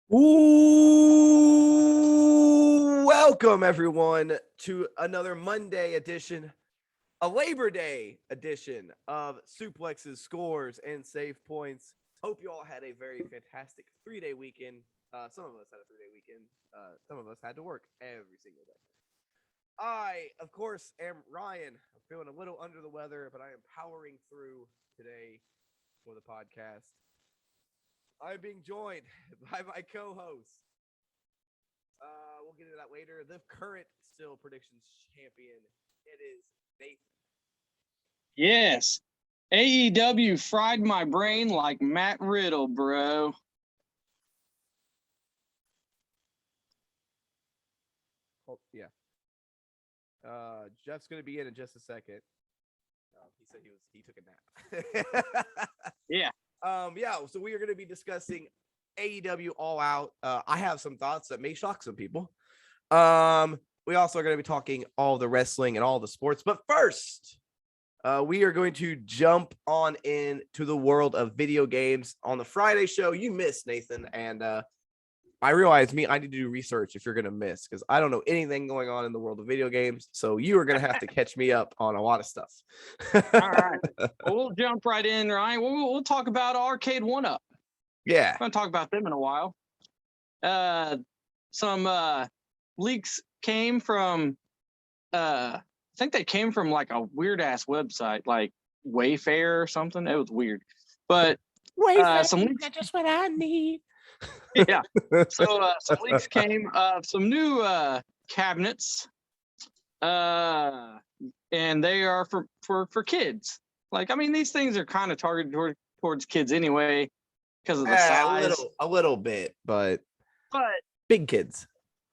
Ooh, welcome everyone to another Monday edition, a Labor Day edition of Suplexes, Scores, and Save Points. Hope you all had a very fantastic 3-day weekend. Some of us had a 3-day weekend. Some of us had to work every single day. I, of course, am Ryan. I'm feeling a little under the weather, but I am powering through today for the podcast. I'm being joined by my co-host. We'll get into that later. The current still predictions champion. It is Nathan. Yes. AEW fried my brain like Matt Riddle, bro. Oh, yeah. Jeff's gonna be in just a second. He said he took a nap. Yeah. Yeah. So we are gonna be discussing AEW All Out. I have some thoughts that may shock some people. We also are going to be talking all the wrestling and all the sports. But first, we are going to jump on into the world of video games. On the Friday show, you missed, Nathan. And I realized I need to do research if you're going to miss, because I don't know anything going on in the world of video games. So you are going to have to catch me up on a lot of stuff. All right. Well, we'll jump right in, Ryan. We'll talk about Arcade 1-Up. Yeah. I'm going to talk about them in a while. Some leaks came from, I think they came from like a weird ass website, like Wayfair or something. It was weird, but some leaks. That's just what I need. Yeah. So some leaks came of some new cabinets, and they are for kids. Like, I mean, these things are kind of targeted towards kids anyway because of the size. A little bit, but big kids.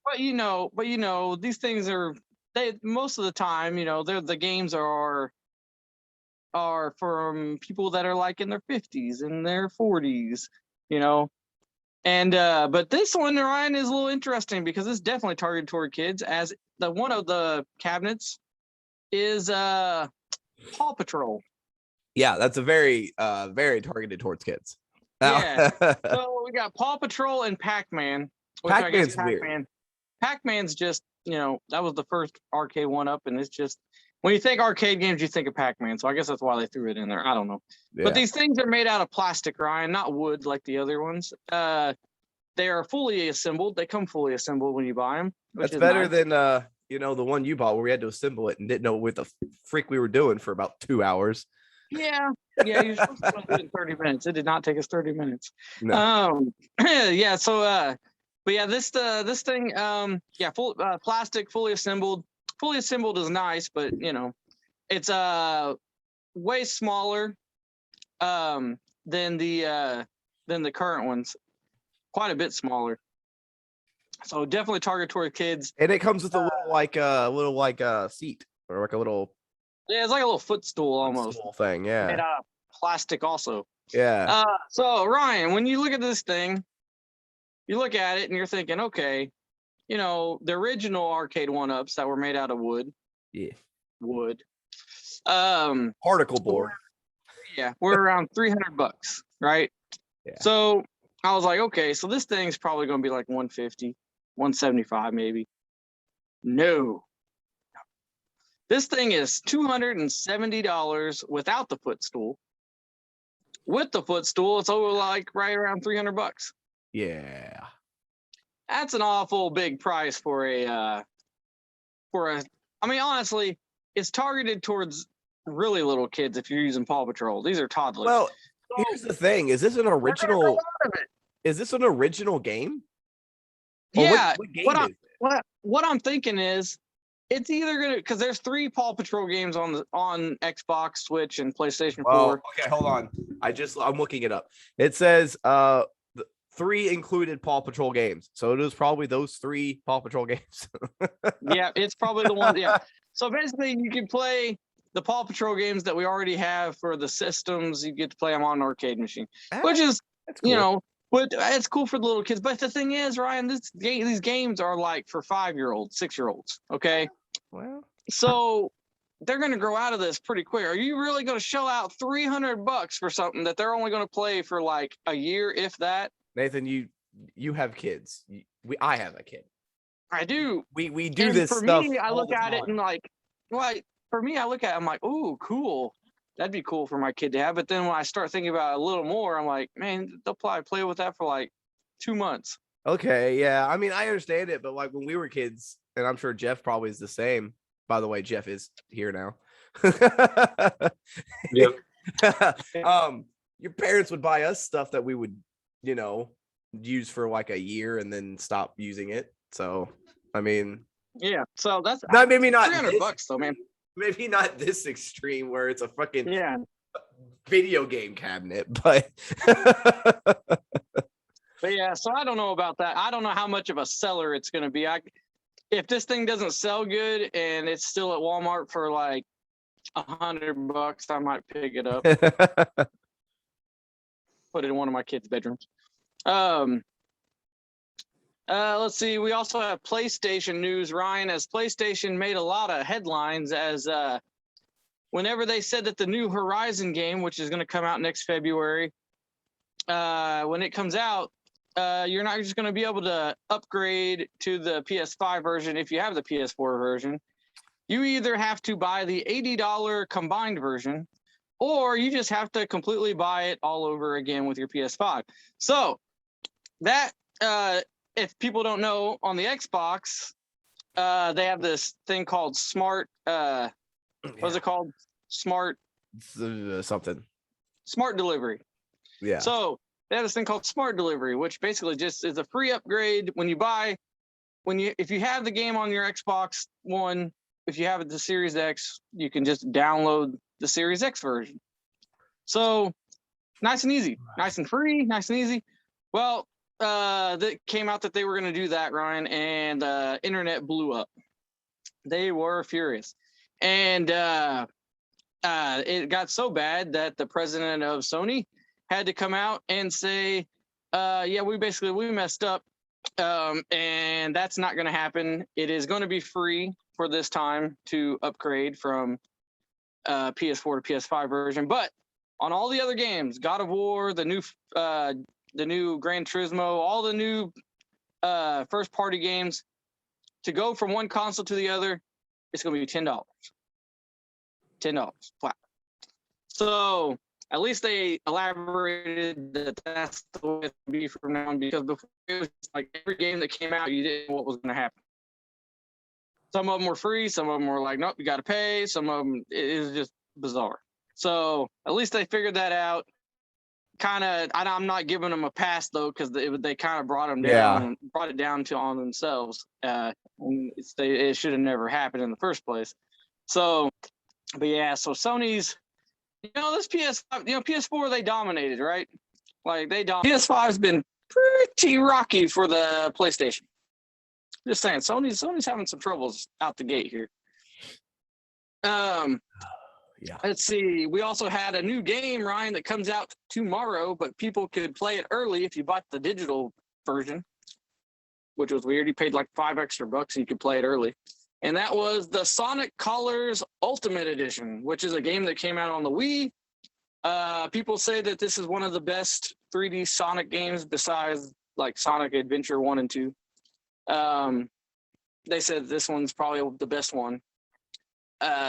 But these things are most of the time, the games are from people that are like in their 50s and their 40s, And but this one, Ryan, is a little interesting because it's definitely targeted toward kids, as one of the cabinets is Paw Patrol. Yeah, that's a very very targeted towards kids. Yeah. So we got Paw Patrol and Pac-Man. Pac-Man's weird. Pac-Man's just, that was the first arcade 1-up, and it's just, when you think arcade games, you think of Pac-Man. So I guess that's why they threw it in there. I don't know. Yeah. But these things are made out of plastic, Ryan, not wood like the other ones. They are fully assembled. They come fully assembled when you buy them. That's better than the one you bought where we had to assemble it and didn't know what the freak we were doing for about 2 hours. Yeah, you're supposed to do it in 30 minutes. It did not take us 30 minutes. No. Yeah. So, but yeah, this thing, full plastic, fully assembled. Fully assembled is nice, but it's way smaller than the current ones. Quite a bit smaller. So definitely target toward kids. And it comes with a little seat, or like a little. Yeah, it's like a little footstool almost. Thing, yeah. Made out of plastic also. Yeah. So Ryan, when you look at this thing, you look at it and you're thinking, okay, the original arcade 1-ups that were made out of wood. Yeah. Wood. Particle board. Yeah, we're around $300, right? Yeah. So I was like, okay, so this thing's probably going to be like 150, 175 maybe. No. This thing is $270 without the footstool. With the footstool, it's over like right around $300. Yeah. That's an awful big price for a I mean, honestly, it's targeted towards really little kids if you're using Paw Patrol. These are toddlers. Well, here's the thing. Is this an original? Is this an original game? Yeah. What I'm thinking is it's either gonna, because there's 3 Paw Patrol games on Xbox, Switch, and PlayStation 4. Okay, hold on. I'm looking it up. It says 3 included Paw Patrol games. So it was probably those 3 Paw Patrol games. Yeah, it's probably the one. Yeah. So basically, you can play the Paw Patrol games that we already have for the systems. You get to play them on an arcade machine, which is, cool. But it's cool for the little kids. But the thing is, Ryan, these games are like for 5-year-olds, 6-year-olds. Okay. Well, so they're going to grow out of this pretty quick. Are you really going to shell out $300 for something that they're only going to play for like a year, if that? Nathan, you you have kids. I have a kid. I do. We do And this for stuff. me, I all look the at it time. and like, well, for me, I look at it, I'm like, oh, cool. That'd be cool for my kid to have. But then when I start thinking about it a little more, I'm like, man, they'll probably play with that for like 2 months. Okay, yeah. I mean, I understand it, but like when we were kids, and I'm sure Jeff probably is the same. By the way, Jeff is here now. Yep. Your parents would buy us stuff that we would, use for like a year and then stop using it. So, I mean, Yeah. So that's maybe not $300 though, man. Maybe not this extreme where it's a fucking Yeah. video game cabinet, but But yeah, so I don't know about that. I don't know how much of a seller it's going to be. If this thing doesn't sell good and it's still at Walmart for like $100, I might pick it up, put it in one of my kids' bedrooms. Let's see. We also have PlayStation news, Ryan, as PlayStation made a lot of headlines as whenever they said that the new Horizon game, which is going to come out next February, when it comes out, you're not just going to be able to upgrade to the PS5 version if you have the PS4 version. You either have to buy the $80 combined version, or you just have to completely buy it all over again with your PS5. So that, if people don't know, on the Xbox, they have this thing called Smart. What's it called? Smart something. Smart Delivery. Yeah. So they have this thing called Smart Delivery, which basically just is a free upgrade when you buy. If you have the game on your Xbox One, if you have the Series X, you can just download the Series X version. So nice and easy, nice and free, nice and easy. Well, that came out that they were going to do that, Ryan, and internet blew up. They were furious, and it got so bad that the president of Sony had to come out and say, yeah, we messed up, and that's not going to happen. It is going to be free for this time to upgrade from PS4 to PS5 version, but on all the other games, God of War, the new Gran Turismo, all the new first party games, to go from one console to the other, it's going to be $10. $10 flat. So at least they elaborated that that's the way it's going to be from now on, because before it was like every game that came out, you didn't know what was going to happen. Some of them were free, some of them were like, nope, you got to pay. Some of them, it was just bizarre. So at least they figured that out. I'm not giving them a pass though, because they kind of brought them down and brought it down on themselves. It should have never happened in the first place. So, but yeah, so Sony's, this PS5, PS4, they dominated, right? Like PS5 has been pretty rocky for the PlayStation. Just saying, Sony's having some troubles out the gate here. Yeah. Let's see. We also had a new game, Ryan, that comes out tomorrow, but people could play it early if you bought the digital version, which was weird. You paid like $5 extra and you could play it early. And that was the Sonic Colors Ultimate Edition, which is a game that came out on the Wii. People say that this is one of the best 3D Sonic games besides like Sonic Adventure 1 and 2. They said this one's probably the best one.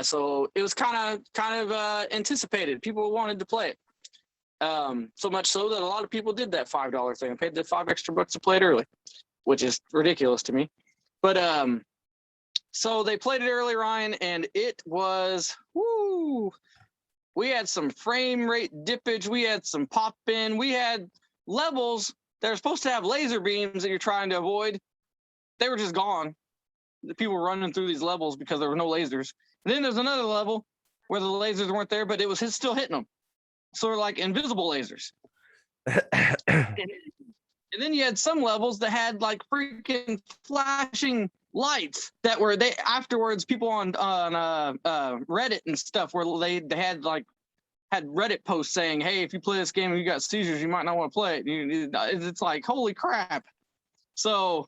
So it was kind of anticipated. People wanted to play it. So much so that a lot of people did that $5 thing and paid the $5 extra to play it early, which is ridiculous to me. But so they played it early, Ryan, and it was woo. We had some frame rate dippage. We had some pop in. We had levels that are supposed to have laser beams that you're trying to avoid. They were just gone. The people were running through these levels because there were no lasers. And then there's another level where the lasers weren't there, but it was still hitting them. So they're like invisible lasers. And then you had some levels that had like freaking flashing lights that were afterwards. People on Reddit and stuff where they had Reddit posts saying, "Hey, if you play this game and you got seizures, you might not want to play it." It's like, holy crap! So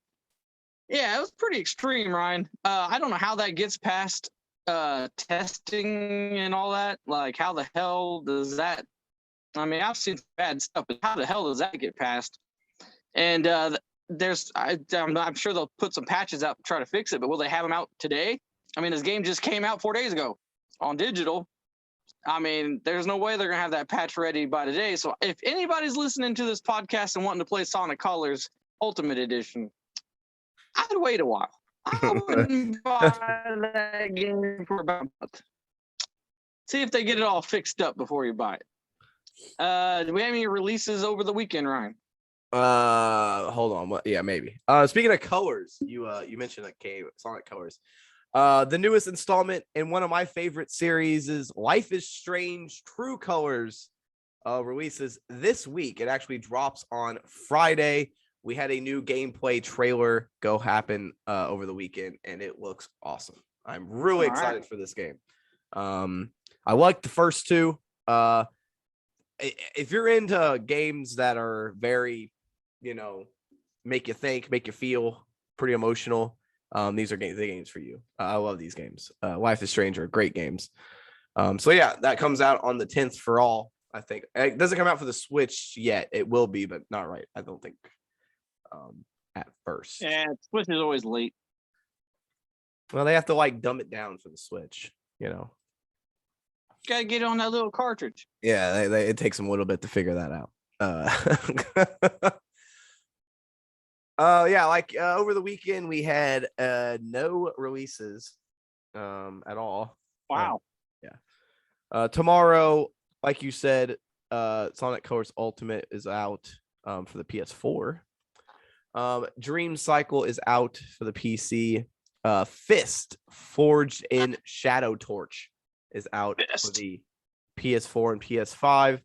yeah, it was pretty extreme, Ryan. I don't know how that gets past testing and all that. Like, how the hell does that? I mean, I've seen bad stuff, but how the hell does that get past? And I'm sure they'll put some patches out to try to fix it, but will they have them out today? I mean, this game just came out 4 days ago on digital. I mean, there's no way they're going to have that patch ready by today. So if anybody's listening to this podcast and wanting to play Sonic Colors Ultimate Edition, I'd wait a while. I wouldn't buy that game for about a month. See if they get it all fixed up before you buy it. Do we have any releases over the weekend, Ryan? Hold on. Yeah, maybe. Speaking of colors, you mentioned that game, Sonic Colors. The newest installment in one of my favorite series is Life is Strange True Colors. Releases this week. It actually drops on Friday. We had a new gameplay trailer go happen over the weekend, and it looks awesome. I'm really excited for this game. I like the first two. If you're into games that are very, make you think, make you feel, pretty emotional, these are the games for you. I love these games. Life is Strange are great games. So yeah, that comes out on the 10th for all. I think it doesn't come out for the Switch yet. It will be, but not right. I don't think. At first. Yeah, Switch is always late. Well, they have to dumb it down for the Switch. Gotta get on that little cartridge. Yeah, it takes them a little bit to figure that out. Over the weekend we had no releases at all. Wow. Tomorrow, like you said, Sonic Colors Ultimate is out for the PS4. Dream Cycle is out for the PC. Fist Forged in Shadow Torch is out for the PS4 and PS5.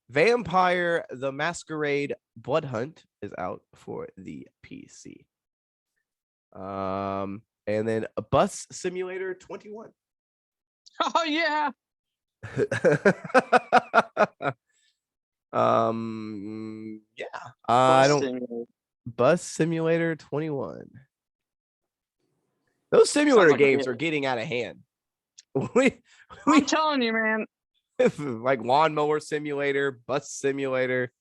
Vampire the Masquerade Blood Hunt is out for the PC. And then a Bus Simulator 21. Oh yeah. Bus Simulator 21. Those simulator games are getting out of hand. I'm telling you, man. Like Lawnmower Simulator, Bus Simulator.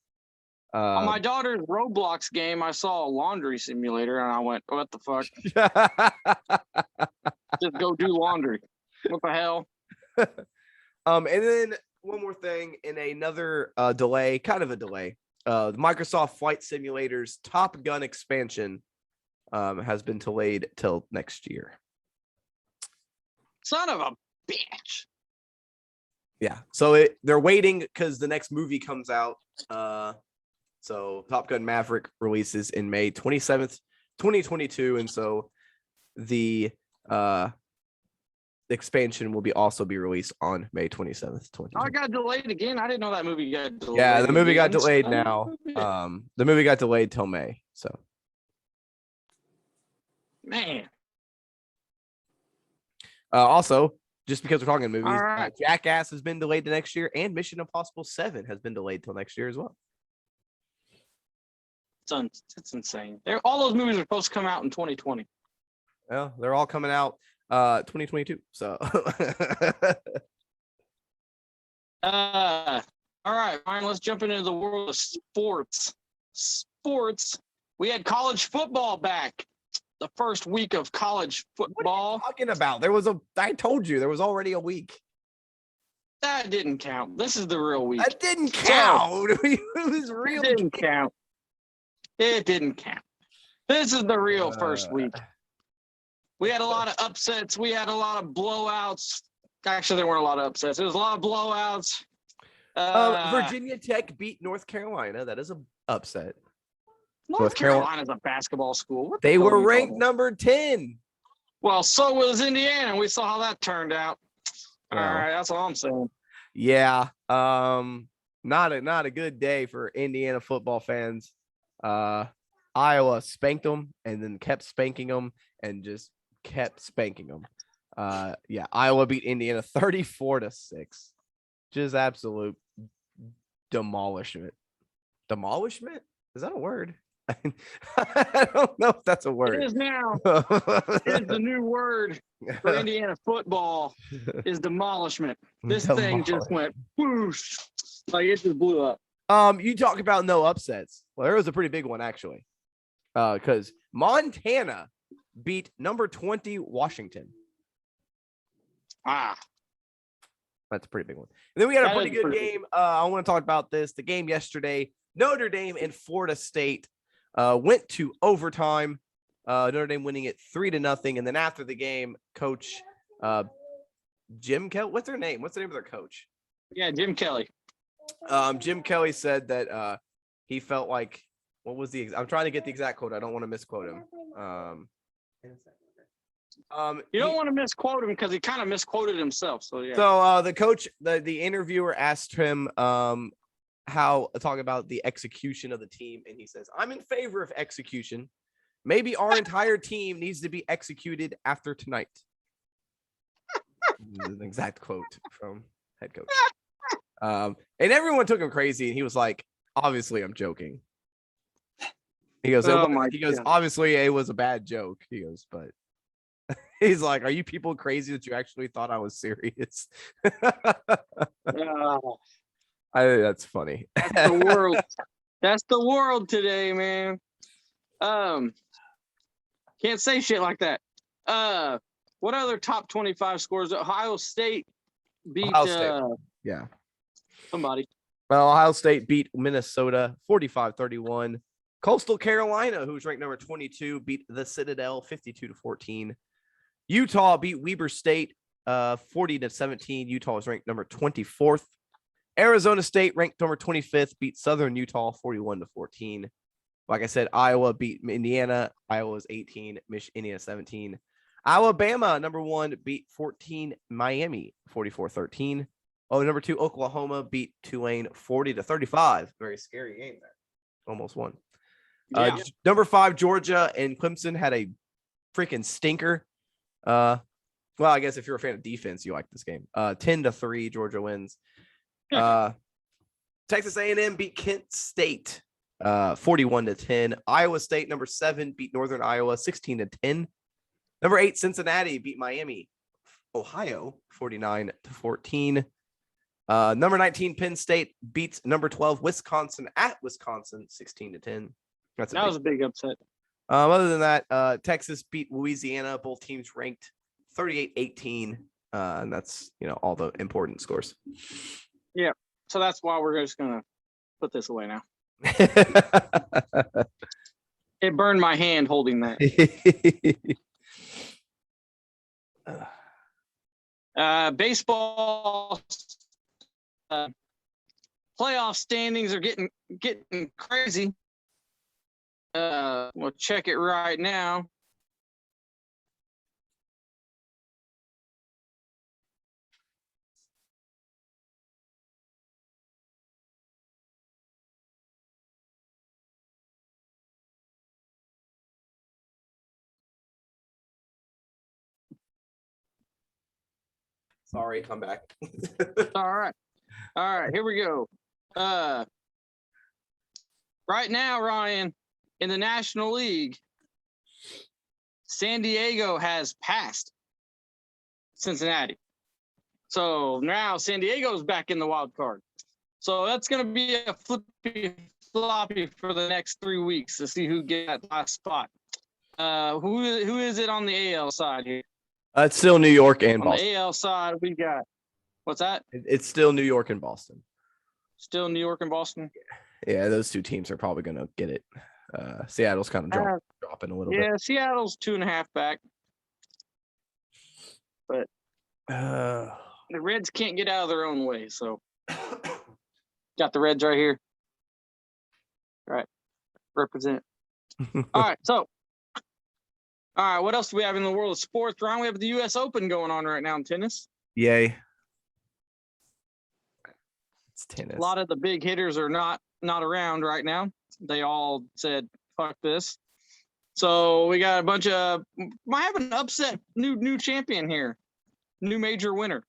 On my daughter's Roblox game, I saw a laundry simulator, and I went, "What the fuck? Just go do laundry. What the hell?" And then one more thing, in another delay, kind of a delay. The Microsoft Flight Simulator's Top Gun expansion has been delayed till next year. Son of a bitch. Yeah, so they're waiting because the next movie comes out. So Top Gun Maverick releases in May 27th, 2022, and so the expansion will also be released on May 27th, 2022. Oh, it got delayed again. I didn't know that movie got delayed. Yeah, the movie got delayed now. The movie got delayed till May. So, man. Also, just because we're talking movies, right. Jackass has been delayed to next year, and Mission Impossible 7 has been delayed till next year as well. It's insane. All those movies are supposed to come out in 2020. Well, they're all coming out 2022. So all right, fine. Let's jump into the world of sports. We had college football back. The first week of college football. What are you talking about? I told you there was already a week. That didn't count. This is the real week. That didn't count. It was real. It didn't count. It didn't count. This is the real first week. We had a lot of upsets. We had a lot of blowouts. Actually, there weren't a lot of upsets. There was a lot of blowouts. Virginia Tech beat North Carolina. That is an upset. North Carolina's a basketball school. They were ranked number 10. Well, so was Indiana. We saw how that turned out. All right, that's all I'm saying. Yeah. Not a good day for Indiana football fans. Iowa spanked them and then kept spanking them and just kept spanking them. Iowa beat Indiana 34-6. Just absolute demolishment. Demolishment? Is that a word? I don't know if that's a word. It is now. It is the new word for Indiana football is demolishment. This thing just went whoosh, like it just blew up. You talk about no upsets. Well, there was a pretty big one actually. Because Montana beat number 20 Washington. Ah, That's a pretty big one. And then we had a That pretty is good pretty game. I want to talk about this. The game yesterday, Notre Dame and Florida State went to overtime. Notre Dame winning it 3-0. And then after the game, Coach Jim Kelly, what's their name? What's the name of their coach? yeah, Jim Kelly. Jim Kelly said that he felt like, what was I'm trying to get the exact quote. I don't want to misquote him. You don't want to misquote him because he kind of misquoted himself. So yeah. So the coach, the interviewer asked him how talk about the execution of the team, and he says, "I'm in favor of execution. Maybe our entire team needs to be executed after tonight." An exact quote from head coach. And everyone took him crazy, and he was like, "Obviously, I'm joking." He goes, "Obviously, it was a bad joke." He goes, but he's like, "Are you people crazy that you actually thought I was serious?" That's funny. That's the world. That's the world today, man. Can't say shit like that. What other top 25 scores? Ohio State beat yeah. somebody. Well, Ohio State beat Minnesota 45-31. Coastal Carolina, who's ranked number 22, beat the Citadel 52-14. Utah beat Weber State 40-17. Utah is ranked number 24th. Arizona State, ranked number 25th, beat Southern Utah 41-14. Like I said, Iowa beat Indiana. Iowa's 18, Indiana 17. Alabama, number 1, beat 14 Miami 44-13. Oh, number 2, Oklahoma beat Tulane 40-35. Very scary game there. Almost won. Yeah. Number 5, Georgia and Clemson had a freaking stinker. Well, I guess if you're a fan of defense, you like this game. 10-3, Georgia wins. Texas A&M beat Kent State 41-10. Iowa State, number 7, beat Northern Iowa 16-10. Number 8, Cincinnati beat Miami, Ohio 49-14. Number 19, Penn State beats number 12, Wisconsin at Wisconsin 16-10. That was a big upset. Other than that, Texas beat Louisiana. Both teams ranked 38-18. And that's, all the important scores. Yeah. So that's why we're just going to put this away now. It burned my hand holding that. Baseball playoff standings are getting crazy. We'll check it right now. Sorry, I'm back. All right, here we go. Right now, Ryan, in the National League, San Diego has passed Cincinnati. So now San Diego's back in the wild card. So that's going to be a flippy floppy for the next 3 weeks to see who gets that last spot. Who is it on the AL side here? It's still New York and Boston. On the AL side, we got what's that? It's still New York and Boston. Still New York and Boston. Yeah, those two teams are probably going to get it. Seattle's kind of dropping a little bit. Yeah, Seattle's 2.5 back. But the Reds can't get out of their own way, so got the Reds right here. All right, represent. All right, what else do we have in the world of sports, Ron? We have the U.S. Open going on right now in tennis. Yay. It's tennis. A lot of the big hitters are not around right now. They all said, fuck this. So we got a bunch of – might have an upset new champion here. New major winner.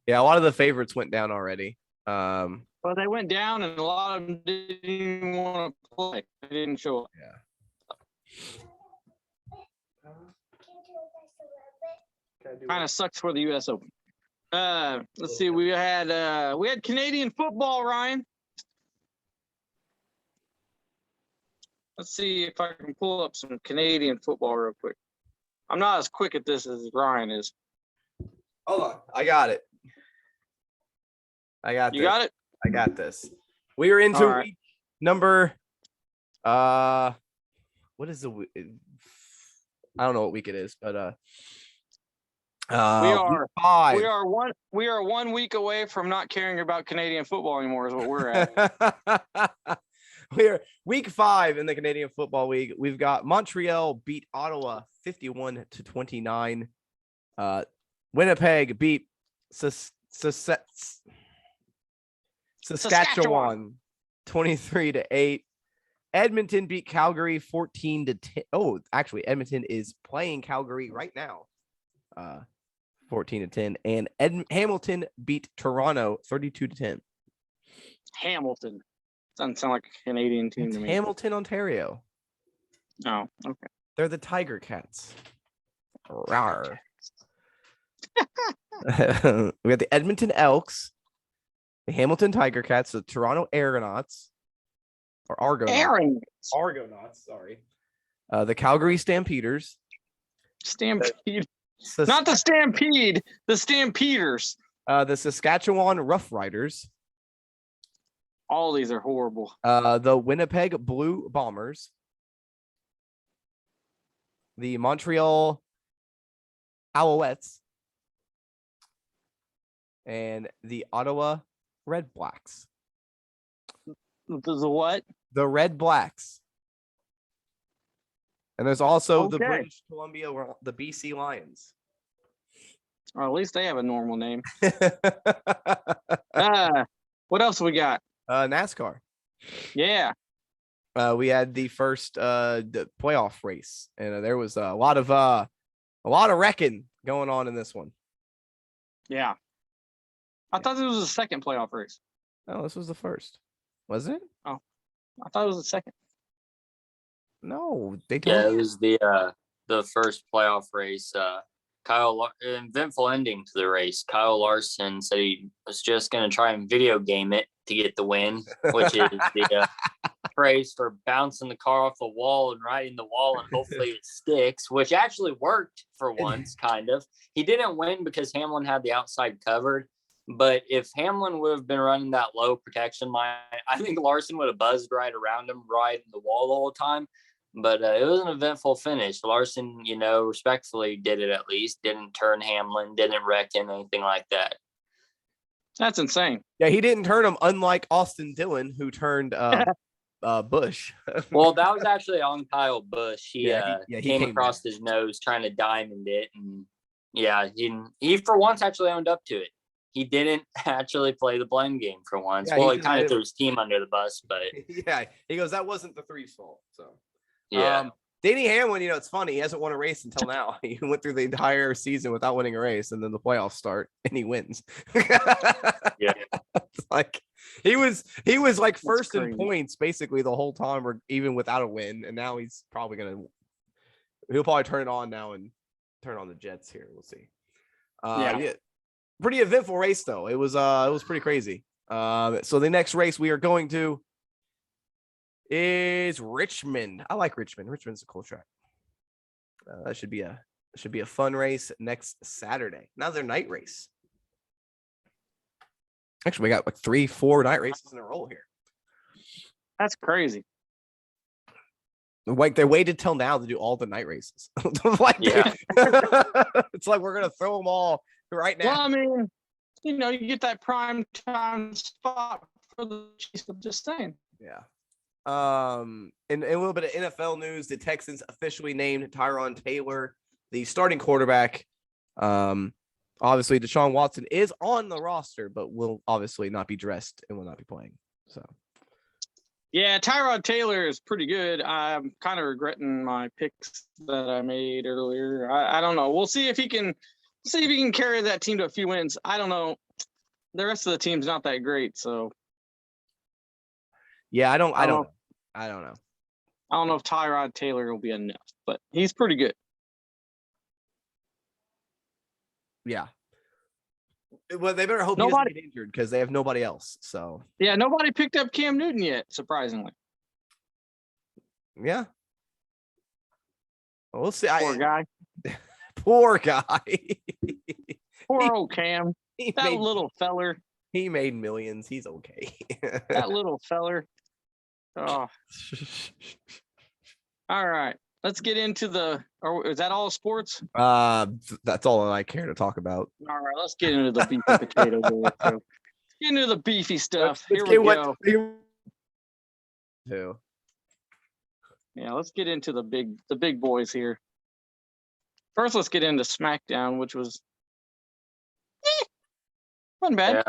Yeah, a lot of the favorites went down already. Well, they went down, and a lot of them didn't even want to play. They didn't show up. Yeah. Kind of sucks for the U.S. Open. Let's see. We had Canadian football, Ryan. Let's see if I can pull up some Canadian football real quick. I'm not as quick at this as Ryan is. Hold on. I got it. You got it? I got this. We are into right. week number what is the I don't know what week it is, but we are week 5. We are 1 week away from not caring about Canadian football anymore is what we're at. We are week 5 in the Canadian Football League. We've got Montreal beat Ottawa 51-29. Winnipeg beat Saskatchewan 23-8. Edmonton beat Calgary 14-10. Oh, actually, Edmonton is playing Calgary right now. 14-10. And Hamilton beat Toronto 32-10. Hamilton. Doesn't sound like a Canadian team to me. Hamilton, Ontario. Oh, okay. They're the Tiger Cats. Rawr. We got the Edmonton Elks, the Hamilton Tiger Cats, the Toronto Argonauts, or Argonauts, sorry. The Calgary Stampeders. Stampede. Not the Stampede, the Stampeders. The Saskatchewan Roughriders. All these are horrible. The Winnipeg Blue Bombers. The Montreal Alouettes. And the Ottawa Red Blacks. The what? The Red Blacks. And there's also the Okay. British Columbia, the BC Lions. Or at least they have a normal name. What else we got? NASCAR. Yeah. We had the first the playoff race, and there was a lot of wrecking going on in this one. Yeah. I thought this was the second playoff race. No, this was the first. Wasn't it? Oh, I thought it was the second. No, they Yeah, it was the first playoff race. Eventful ending to the race. Kyle Larson said he was just going to try and video game it to get the win, which is the phrase for bouncing the car off the wall and riding the wall and hopefully it sticks, which actually worked for once, kind of. He didn't win because Hamlin had the outside covered, but if Hamlin would have been running that low protection line, I think Larson would have buzzed right around him, riding the wall the whole time. But it was an eventful finish. Larson, respectfully did it at least. Didn't turn Hamlin, didn't wreck him, anything like that. That's insane. Yeah, he didn't turn him, unlike Austin Dillon, who turned Busch. Well, that was actually on Kyle Busch. He came across there. his nose trying to diamond it. And he for once actually owned up to it. He didn't actually play the blame game for once. Yeah, well, he kind of threw his team under the bus, but yeah, he goes, that wasn't the three's fault. So yeah. Danny Hamlin, it's funny. He hasn't won a race until now. He went through the entire season without winning a race, and then the playoffs start, and he wins. Yeah, it's like he was like That's first crazy. in points basically the whole time, or even without a win. And now he'll probably turn it on now and turn on the Jets here. We'll see. Yeah, pretty eventful race though. It was pretty crazy. So the next race we are going to is Richmond. I like Richmond. Richmond's a cool track. That should be a fun race next Saturday. Now their night race. Actually, we got like 3-4 night races in a row here. That's crazy. Like they waited till now to do all the night races. Yeah. It's like we're gonna throw them all right now. Well, I mean, you get that prime time spot for the Chiefs. I'm just saying. Yeah. And a little bit of NFL news. The Texans officially named Tyron Taylor the starting quarterback. Obviously, Deshaun Watson is on the roster, but will obviously not be dressed and will not be playing. So, Yeah, Tyrod Taylor is pretty good. I'm kind of regretting my picks that I made earlier. I don't know. We'll see if he can carry that team to a few wins. I don't know. The rest of the team's not that great, so yeah, I don't know. I don't know if Tyrod Taylor will be enough, but he's pretty good. Yeah. Well, they better hope he doesn't get injured because they have nobody else. So yeah, nobody picked up Cam Newton yet, surprisingly. yeah, we'll see. Poor guy. Poor guy. Poor old Cam. That little feller. He made millions. He's okay. That little feller. Oh. All right. Let's get into is that all sports? That's all I care to talk about. All right, let's get into the beef and potatoes. Let's get into the beefy stuff. Here we go. Yeah, let's get into the big boys here. First, let's get into Smackdown, which was wasn't bad.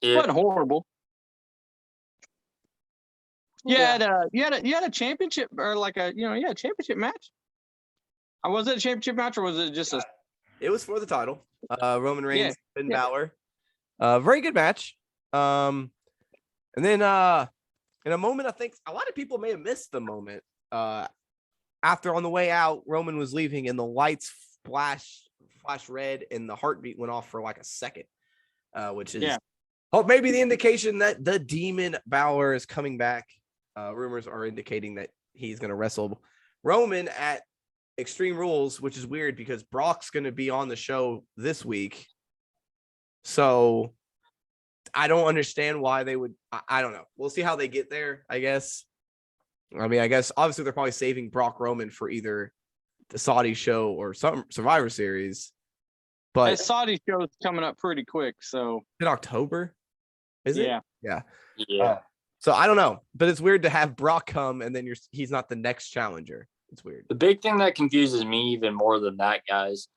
Yeah. Wasn't horrible. You had a championship or like a championship match. Was it a championship match or was it just a? It was for the title. Roman Reigns, Finn Balor. Very good match. And then in a moment, I think a lot of people may have missed the moment. After on the way out, Roman was leaving and the lights flash red and the heartbeat went off for like a second, which is maybe the indication that the Demon Balor is coming back. Rumors are indicating that he's going to wrestle Roman at Extreme Rules, which is weird because Brock's going to be on the show this week. So I don't understand why they would. I don't know. We'll see how they get there, I guess. I mean, I guess obviously they're probably saving Brock Roman for either the Saudi show or some Survivor Series. But that Saudi show is coming up pretty quick. So in October, is it? Yeah. So I don't know, but it's weird to have Brock come and then he's not the next challenger. It's weird. The big thing that confuses me even more than that, guys,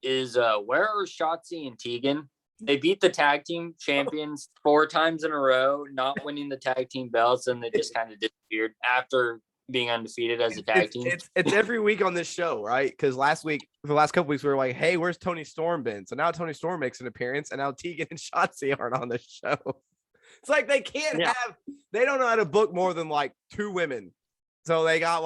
is where are Shotzi and Tegan? They beat the tag team champions 4 times in a row, not winning the tag team belts, and they just kind of disappeared after being undefeated as a tag team. It's every week on this show, right? Because the last couple weeks, we were like, hey, where's Tony Storm been? So now Tony Storm makes an appearance, and now Tegan and Shotzi aren't on the show. It's like they can't they don't know how to book more than like 2 women. So they got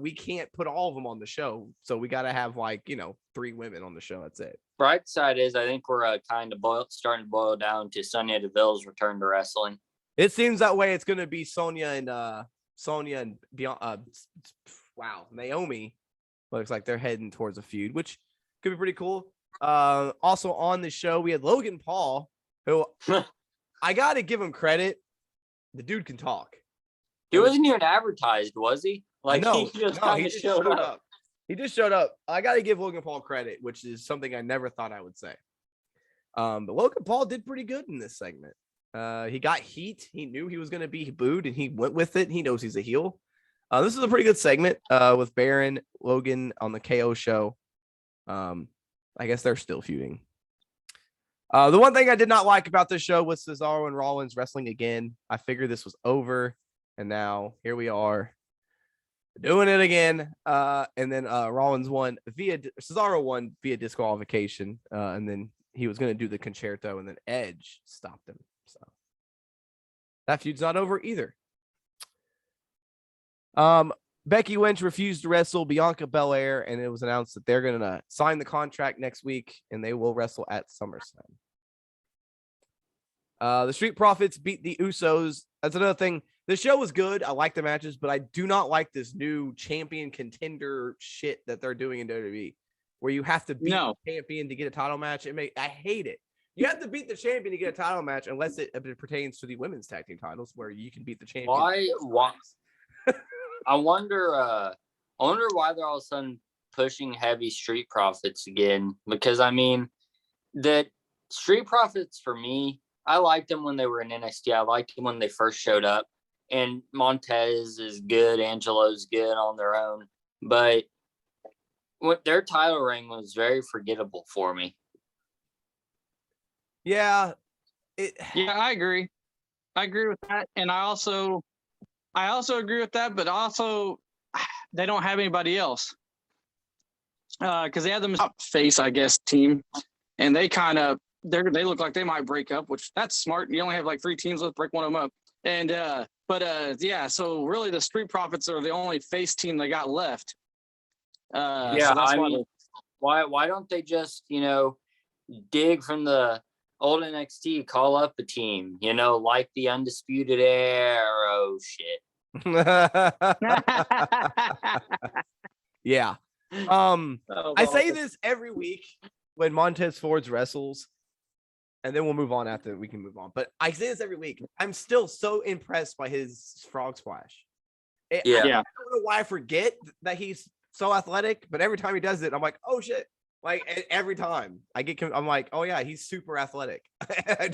we can't put all of them on the show. So we got to have 3 women on the show. That's it. Bright side is I think we're kind of starting to boil down to Sonya Deville's return to wrestling. It seems that way. It's going to be Sonya and Naomi. Looks like they're heading towards a feud, which could be pretty cool. Also on the show, we had Logan Paul, who I got to give him credit. The dude can talk. He wasn't even advertised, was he? No, he just showed up. He just showed up. I got to give Logan Paul credit, which is something I never thought I would say. But Logan Paul did pretty good in this segment. He got heat. He knew he was going to be booed, and he went with it. He knows he's a heel. This is a pretty good segment with Baron, Logan on the KO show. I guess they're still feuding. The one thing I did not like about this show was Cesaro and Rollins wrestling again. I figured this was over, and now here we are doing it again. And then Rollins won Cesaro won via disqualification, and then he was going to do the concerto, and then Edge stopped him. So that feud's not over either. Becky Lynch refused to wrestle Bianca Belair, and it was announced that they're going to sign the contract next week, and they will wrestle at SummerSlam. The Street Profits beat the Usos. That's another thing. The show was good. I like the matches, but I do not like this new champion contender shit that they're doing in WWE, where you have to beat the champion to get a title match. I hate it. You have to beat the champion to get a title match, unless it pertains to the women's tag team titles, where you can beat the champion. Why? I wonder why they're all of a sudden pushing heavy Street Profits again. Because I mean, the Street Profits for me, I liked them when they were in NXT. I liked them when they first showed up. And Montez is good, Angelo's good on their own. But their title reign was very forgettable for me. Yeah. I agree. I agree with that. And I also agree with that, but also they don't have anybody else. Because they have them face, I guess, team. And they they look like they might break up, which that's smart. You only have like 3 teams. Let's break one of them up. And so really the Street Profits are the only face team they got left. Why don't they just, dig from the old NXT, call up a team, like the Undisputed Era. Oh shit. Yeah. I say this every week when Montez Ford wrestles, and then we'll move on after we can move on. But I say this every week. I'm still so impressed by his frog splash. I don't know why I forget that he's so athletic, but every time he does it, I'm like, oh shit. Like every time I'm like, oh yeah, he's super athletic. I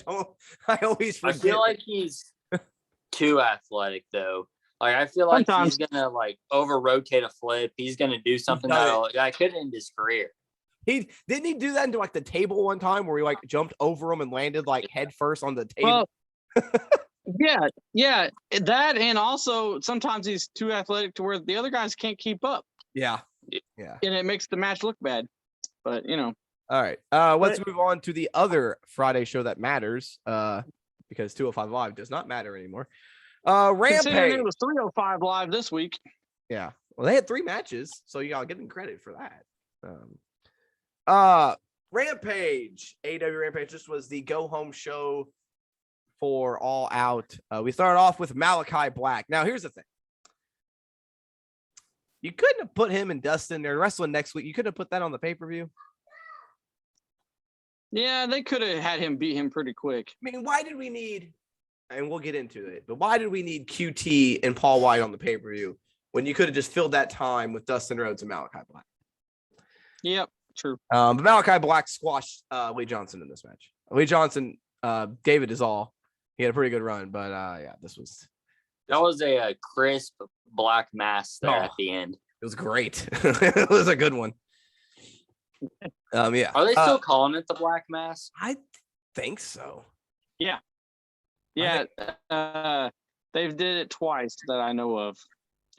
always forget. I feel like he's too athletic though. Like I feel like Sometimes. he's gonna like over rotate a flip. He's gonna do something that could end his career. Didn't he do that into like the table one time where he like jumped over him and landed like head first on the table? Well, yeah, that, and also sometimes he's too athletic to where the other guys can't keep up. Yeah. And it makes the match look bad. But all right. Let's move on to the other Friday show that matters. Because 205 Live does not matter anymore. Rampage. It was 305 Live this week. Yeah. Well, they had 3 matches, so you gotta give them credit for that. Rampage. AEW Rampage. This was the go home show for All Out. We started off with Malachi Black. Now, here's the thing. You couldn't have put him and Dustin. They're wrestling next week. You couldn't have put that on the pay-per-view. Yeah, they could have had him beat him pretty quick. I mean, why did we need, and we'll get into it, but why did we need QT and Paul White on the pay-per-view when you could have just filled that time with Dustin Rhodes and Malachi Black? Yep, true. But Malachi Black squashed Lee Johnson in this match. Lee Johnson gave it his all. He had a pretty good run, but yeah, that was a crisp black mass there at the end. It was great. It was a good one. Yeah. Are they still calling it the black mass? I think so. Yeah. Yeah. They did it twice that I know of.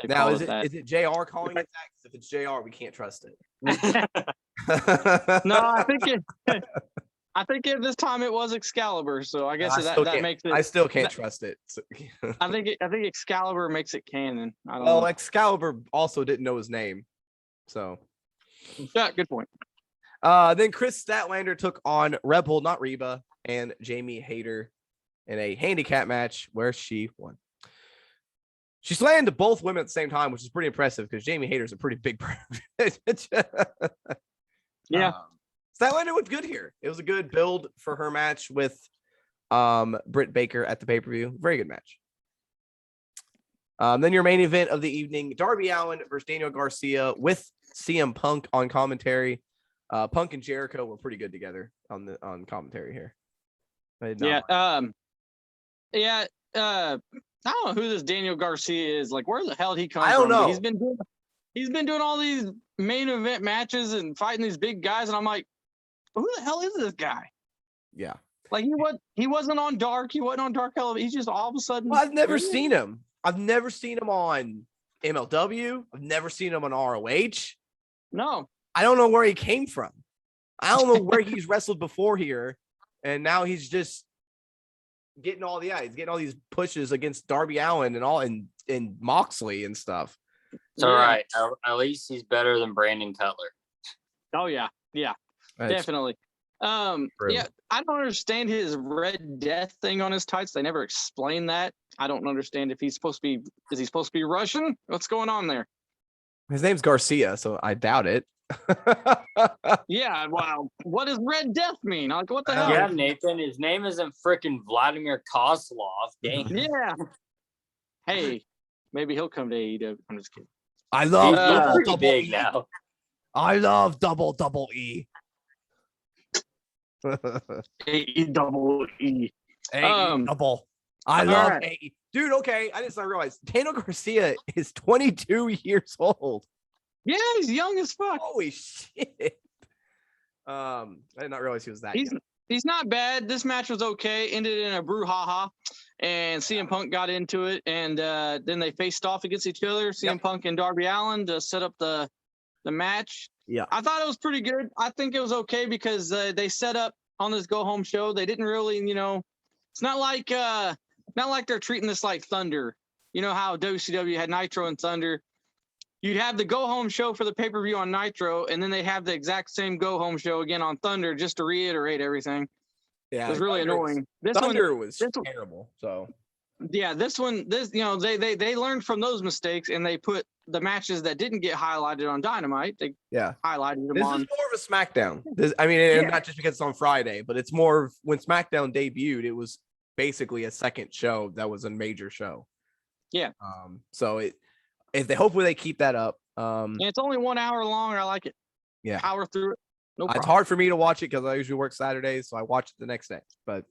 Now, is it JR calling it that? Because if it's JR, we can't trust it. No, I think at this time it was Excalibur, so I guess that makes it. I still can't trust it. So. I think Excalibur makes it canon. I don't know. Excalibur also didn't know his name, so. Yeah, good point. Then Chris Statlander took on Rebel, not Reba, and Jamie Hayter in a handicap match where she won. She slammed both women at the same time, which is pretty impressive because Jamie Hayter's a pretty big person. Yeah. Statlander looked good here. It was a good build for her match with Britt Baker at the pay-per-view. Very good match. Then your main event of the evening, Darby Allin versus Daniel Garcia with CM Punk on commentary. Punk and Jericho were pretty good together on commentary here. Yeah. I don't know who this Daniel Garcia is. Like, where the hell did he come from? I don't know. He's been doing all these main event matches and fighting these big guys, and I'm like, who the hell is this guy? Yeah. Like he wasn't on Dark. He wasn't on Dark Elevation. He's just all of a sudden. Well, I've never seen him. I've never seen him on MLW. I've never seen him on ROH. No. I don't know where he came from. I don't know where he's wrestled before here, and now he's just getting he's getting all these pushes against Darby Allin and all and Moxley and stuff. It's all right. At least he's better than Brandon Cutler. Oh yeah, definitely. Yeah, I don't understand his Red Death thing on his tights. They never explain that. I don't understand if he's supposed to be. Is he supposed to be Russian? What's going on there? His name's Garcia, so I doubt it. Yeah, wow. What does Red Death mean? Like, what the hell? Yeah, Nathan. His name isn't freaking Vladimir Kozlov. Dang. Yeah. Hey, maybe he'll come to AEW. I'm just kidding. I love double big E. Now. I love double E. AEW. Double. I love AE. Dude, okay. I just realized Daniel Garcia is 22 years old. Yeah, he's young as fuck. Holy shit. I did not realize he was that young. He's not bad. This match was okay. Ended in a brouhaha, and CM Punk got into it, and then they faced off against each other. CM Punk and Darby Allin to set up the match. Yeah, I thought it was pretty good. I think it was okay because they set up on this go home show. They didn't really, it's not like they're treating this like Thunder. You know how WCW had Nitro and Thunder. you'd have the go home show for the pay-per-view on Nitro, and then they have the exact same go home show again on Thunder just to reiterate everything. Yeah, It was really annoying. Thunder was terrible. So yeah, this they learned from those mistakes, and they put the matches that didn't get highlighted on Dynamite. They highlighted them this on. is more of a SmackDown. And not just because it's on Friday, but it's more of when SmackDown debuted, it was basically a second show that was a major show. Yeah. So hopefully they keep that up. And it's only 1 hour long. I like it. Yeah. Power through it. No problem. It's hard for me to watch it because I usually work Saturdays, so I watch it the next day. But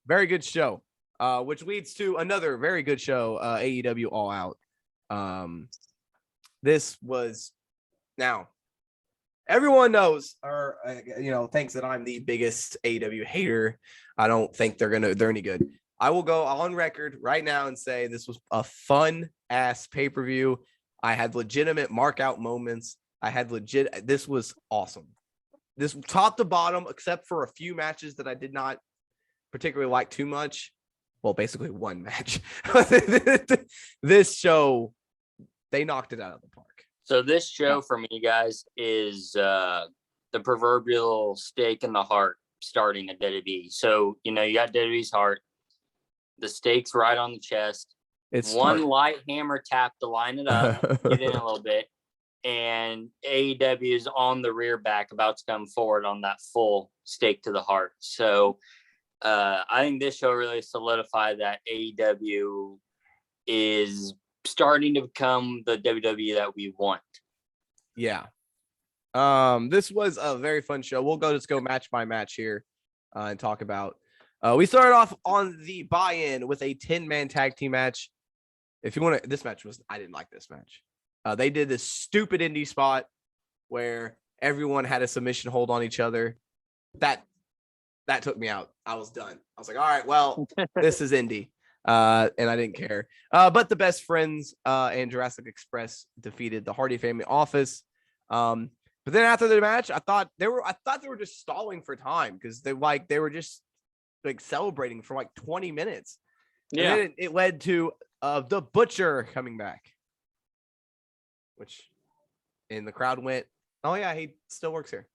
very good show. Which leads to another very good show, AEW All Out. This was now everyone knows or thinks that I'm the biggest AEW hater. I don't think they're any good. I will go on record right now and say this was a fun ass pay-per-view. I had legitimate mark out moments. This was awesome. This top to bottom, except for a few matches that I did not particularly like too much. Well, basically one match. This show, they knocked it out of the park. So this show for me, guys, is the proverbial stake in the heart starting at WWE. So, you got WWE's heart, the stakes right on the chest. It's one light hammer tap to line it up, get in a little bit, and AEW is on the rear back, about to come forward on that full stake to the heart. So I think this show really solidified that AEW is starting to become the WWE that we want. Yeah. This was a very fun show. We'll just go match by match here and talk about. We started off on the buy-in with a 10-man tag team match. If you want to, I didn't like this match. They did this stupid indie spot where everyone had a submission hold on each other. That took me out. I was done. I was like, all right, well, this is indie. And I didn't care. But the Best Friends and Jurassic Express defeated the Hardy Family Office. But then after the match, I thought they were just stalling for time because they were just like celebrating for like 20 minutes. Yeah. And then it led to the Butcher coming back, and the crowd went, "Oh yeah, he still works here."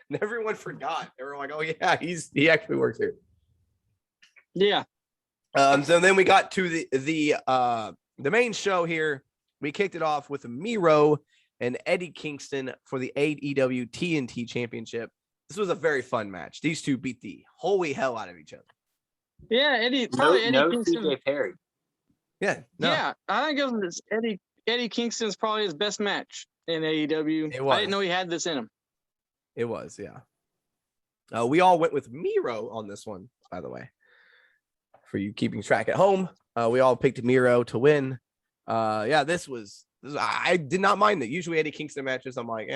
And everyone forgot. They were like, "Oh yeah, he actually works here." Yeah. So then we got to the main show here. We kicked it off with Miro and Eddie Kingston for the AEW TNT Championship. This was a very fun match. These two beat the holy hell out of each other. Yeah, Eddie Kingston. CJ Perry. Yeah. No. Yeah, I think it was Eddie Kingston's probably his best match in AEW. I didn't know he had this in him. It was, yeah. We all went with Miro on this one, by the way. For you keeping track at home, we all picked Miro to win. This was I did not mind it. Usually Eddie Kingston matches, I'm like,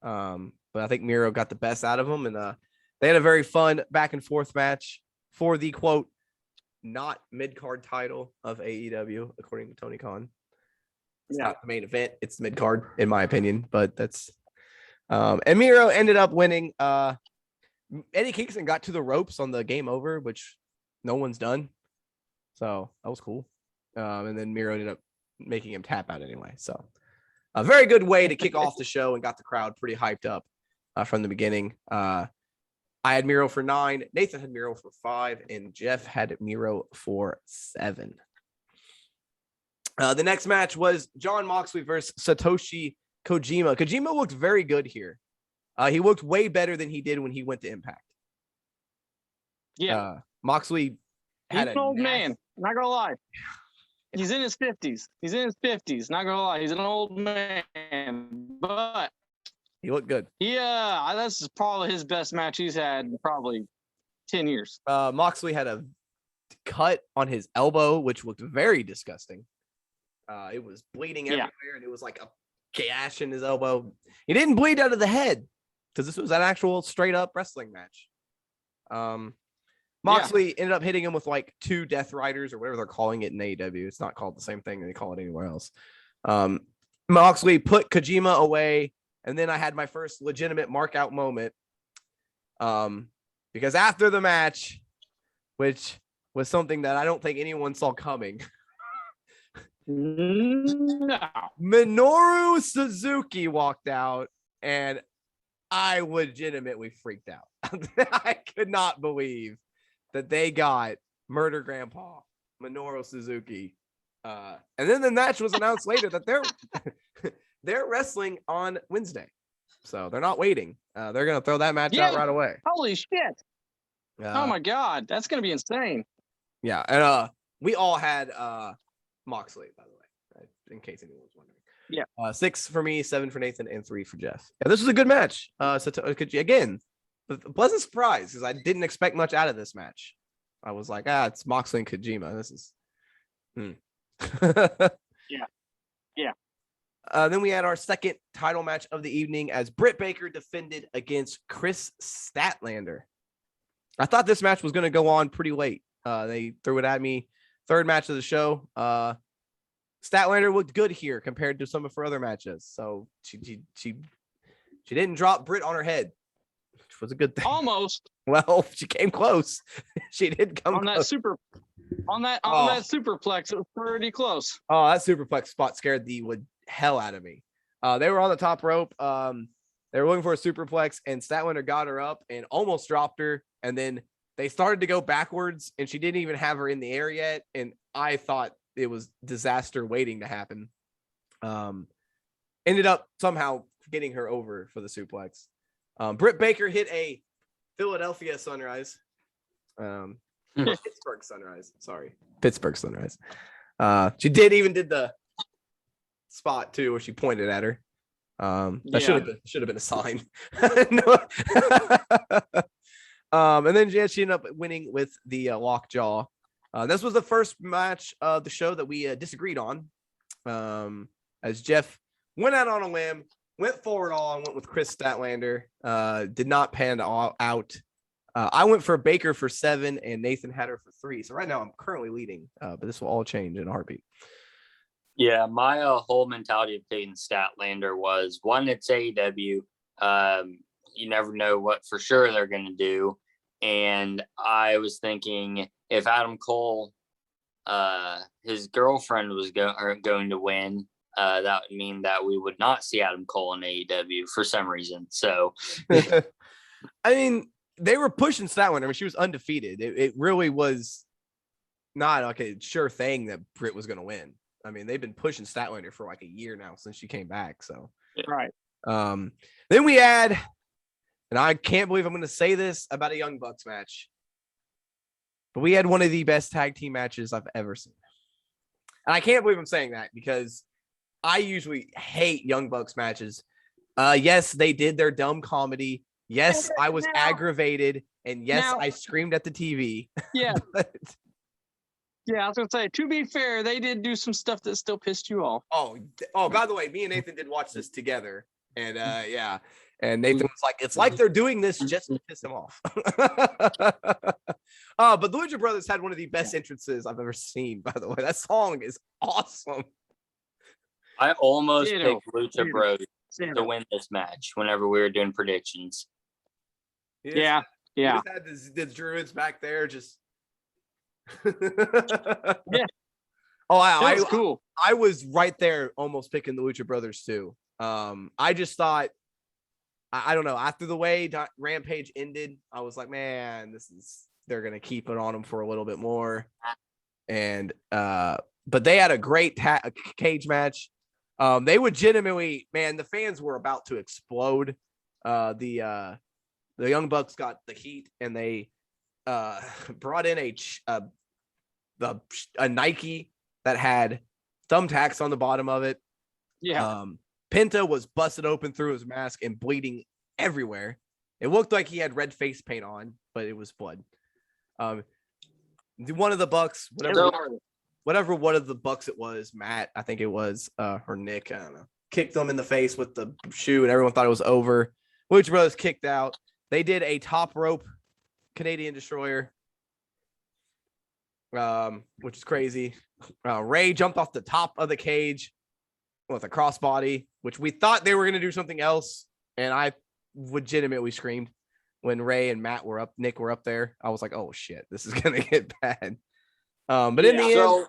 but I think Miro got the best out of them, and they had a very fun back and forth match for the quote not mid-card title of AEW, according to Tony Khan. It's not the main event, it's the mid-card, in my opinion, but that's and Miro ended up winning. Eddie Kingston got to the ropes on the game over, which no one's done. So that was cool. And then Miro ended up making him tap out anyway. So a very good way to kick off the show and got the crowd pretty hyped up from the beginning. I had Miro for 9, Nathan had Miro for 5, and Jeff had Miro for 7. The next match was Jon Moxley versus Satoshi Kojima. Kojima looked very good here. He looked way better than he did when he went to Impact. Yeah. Moxley had an old man, not gonna lie. He's in his 50s. Not gonna lie. He's an old man, but he looked good. Yeah, this is probably his best match he's had in probably 10 years. Moxley had a cut on his elbow, which looked very disgusting. It was bleeding everywhere, and it was like a gash in his elbow. He didn't bleed out of the head because this was an actual straight up wrestling match. Moxley ended up hitting him with like 2 Death Riders or whatever they're calling it in AEW. It's not called the same thing they call it anywhere else. Moxley put Kojima away, and then I had my first legitimate mark out moment. Because after the match, which was something that I don't think anyone saw coming, No. Minoru Suzuki walked out, and I legitimately freaked out. I could not believe that they got Murder Grandpa Minoru Suzuki. And then the match was announced later that they're wrestling on Wednesday, so they're not waiting. They're gonna throw that match out right away. Holy shit! Oh my god, that's gonna be insane. Yeah, and we all had Moxley, by the way, right? In case anyone was wondering. Yeah. 6 for me, 7 for Nathan, and 3 for Jeff. Yeah, this was a good match. Again, a pleasant surprise because I didn't expect much out of this match. I was like, it's Moxley and Kojima. This is. Yeah. Then we had our second title match of the evening as Britt Baker defended against Chris Statlander. I thought this match was going to go on pretty late. They threw it at me. Third match of the show. Statlander looked good here compared to some of her other matches. So she didn't drop Britt on her head, which was a good thing. Almost. Well, she came close. She did come on close. that superplex. It was pretty close. Oh, that superplex spot scared the hell out of me. They were on the top rope. They were looking for a superplex, and Statlander got her up and almost dropped her. And then they started to go backwards, and she didn't even have her in the air yet. And I thought it was disaster waiting to happen. Ended up somehow getting her over for the suplex. Britt Baker hit a Philadelphia Sunrise. Pittsburgh Sunrise. Sorry. Pittsburgh Sunrise. She did the spot too, where she pointed at her. That should have been a sign. No. And then she ended up winning with the lockjaw. This was the first match of the show that we disagreed on. As Jeff went out on a limb, went forward all and went with Chris Statlander. Did not pan out. I went for Baker for 7, and Nathan had her for 3. So right now I'm currently leading, but this will all change in a heartbeat. Yeah, my whole mentality of taking Statlander was, one, it's AEW. You never know what for sure they're going to do. And I was thinking if Adam Cole, his girlfriend was going to win, that would mean that we would not see Adam Cole in AEW for some reason. So, I mean, they were pushing Statlander. I mean, she was undefeated. It really was not like a sure thing that Britt was going to win. I mean, they've been pushing Statlander for like a year now since she came back. So, right. Then we had, and I can't believe I'm going to say this about a Young Bucks match, but we had one of the best tag team matches I've ever seen. And I can't believe I'm saying that because I usually hate Young Bucks matches. Yes, they did their dumb comedy. Yes, I was aggravated. And yes, I screamed at the TV. Yeah. But, yeah, I was going to say, to be fair, they did do some stuff that still pissed you off. Oh, by the way, me and Nathan did watch this together. And yeah. And Nathan was like, it's like they're doing this just to piss him off. But the Lucha Brothers had one of the best entrances I've ever seen, by the way. That song is awesome. I almost picked Lucha Bros to win this match whenever we were doing predictions. Yeah. You just had the Druids back there just. Yeah. Oh, that was cool. I was right there almost picking the Lucha Brothers too. I just thought, I don't know, after the way Rampage ended, I was like, man, they're going to keep it on them for a little bit more. And, but they had a great cage match. They legitimately, man, the fans were about to explode. The Young Bucks got the heat, and they brought in a Nike that had thumbtacks on the bottom of it. Yeah. Penta was busted open through his mask and bleeding everywhere. It looked like he had red face paint on, but it was blood. One of the Bucks, whatever one of the Bucks it was, Matt, I think it was, or Nick, I don't know, kicked them in the face with the shoe, and everyone thought it was over. Lucha Brothers kicked out. They did a top rope Canadian Destroyer, which is crazy. Ray jumped off the top of the cage with a crossbody, which we thought they were going to do something else, and I legitimately screamed when Ray and Nick were up there. I was like, oh shit, this is going to get bad. But in the end,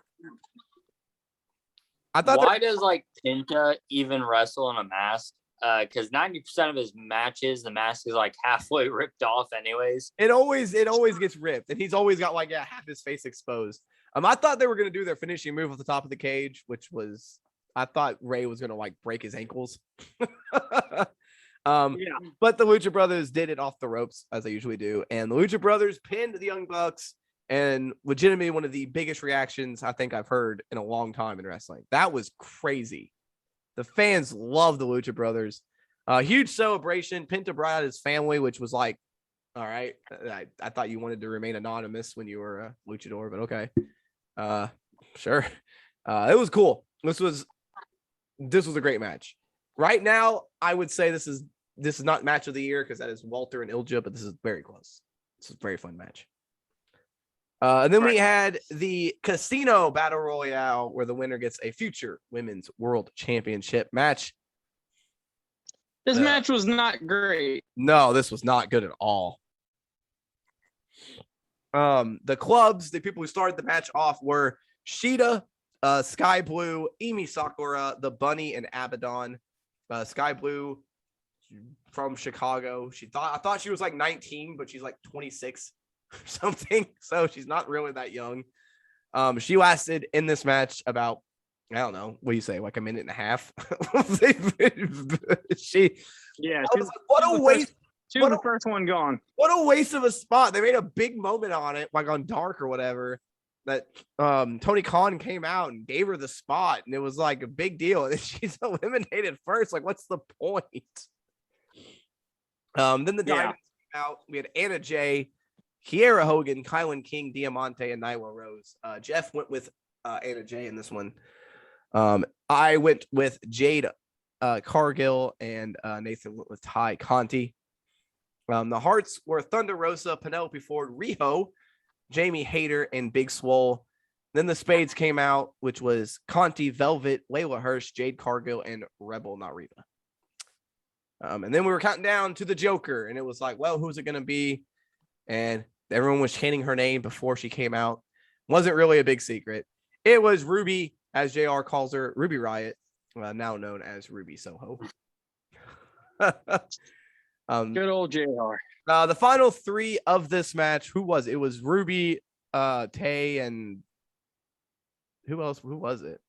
I thought Why does like Pinta even wrestle in a mask? Because 90% of his matches, the mask is like halfway ripped off, anyways. it always gets ripped, and he's always got like half his face exposed. I thought they were gonna do their finishing move at the top of the cage, which was I thought Ray was gonna like break his ankles. Yeah. But the Lucha Brothers did it off the ropes as they usually do, and the Lucha Brothers pinned the Young Bucks, and legitimately one of the biggest reactions I think I've heard in a long time in wrestling. That was crazy. The fans love the Lucha Brothers. Huge celebration. Penta brought out his family, which was like, all right. I thought you wanted to remain anonymous when you were a luchador, but okay. Sure. It was cool. This was a great match. Right now, I would say this is not match of the year because that is Walter and Ilja, but this is very close. This is a very fun match. And then we had the Casino Battle Royale, where the winner gets a future Women's World Championship match. This match was not great. No, this was not good at all. The clubs, the people who started the match off were Shida, Sky Blue, Emi Sakura, the Bunny, and Abaddon. Sky Blue from Chicago. I thought she was like 19, but she's like 26 or something. So she's not really that young. She lasted in this match about, I don't know, what do you say, like a minute and a half? What a waste. She was the first one gone. What a waste of a spot. They made a big moment on it, like on Dark or whatever, that Tony Khan came out and gave her the spot, and it was like a big deal. And then she's eliminated first. Like, what's the point? Then the Diamonds came out. We had Anna Jay, Kiera Hogan, Kylan King, Diamante, and Nyla Rose. Jeff went with Anna Jay in this one. I went with Jade Cargill, and Nathan went with Ty Conti. The Hearts were Thunder Rosa, Penelope Ford, Riho, Jamie Hayter, and Big Swole. Then the Spades came out, which was Conti, Velvet, Layla Hirsch, Jade Cargill, and Rebel Narita. And then we were counting down to the Joker, and it was like, well, who's it going to be? And everyone was chanting her name before she came out. Wasn't really a big secret. It was Ruby, as JR calls her, Ruby Riot, now known as Ruby Soho. Good old JR. The final three of this match, who was it? It was Ruby, Tay, and who else? Who was it?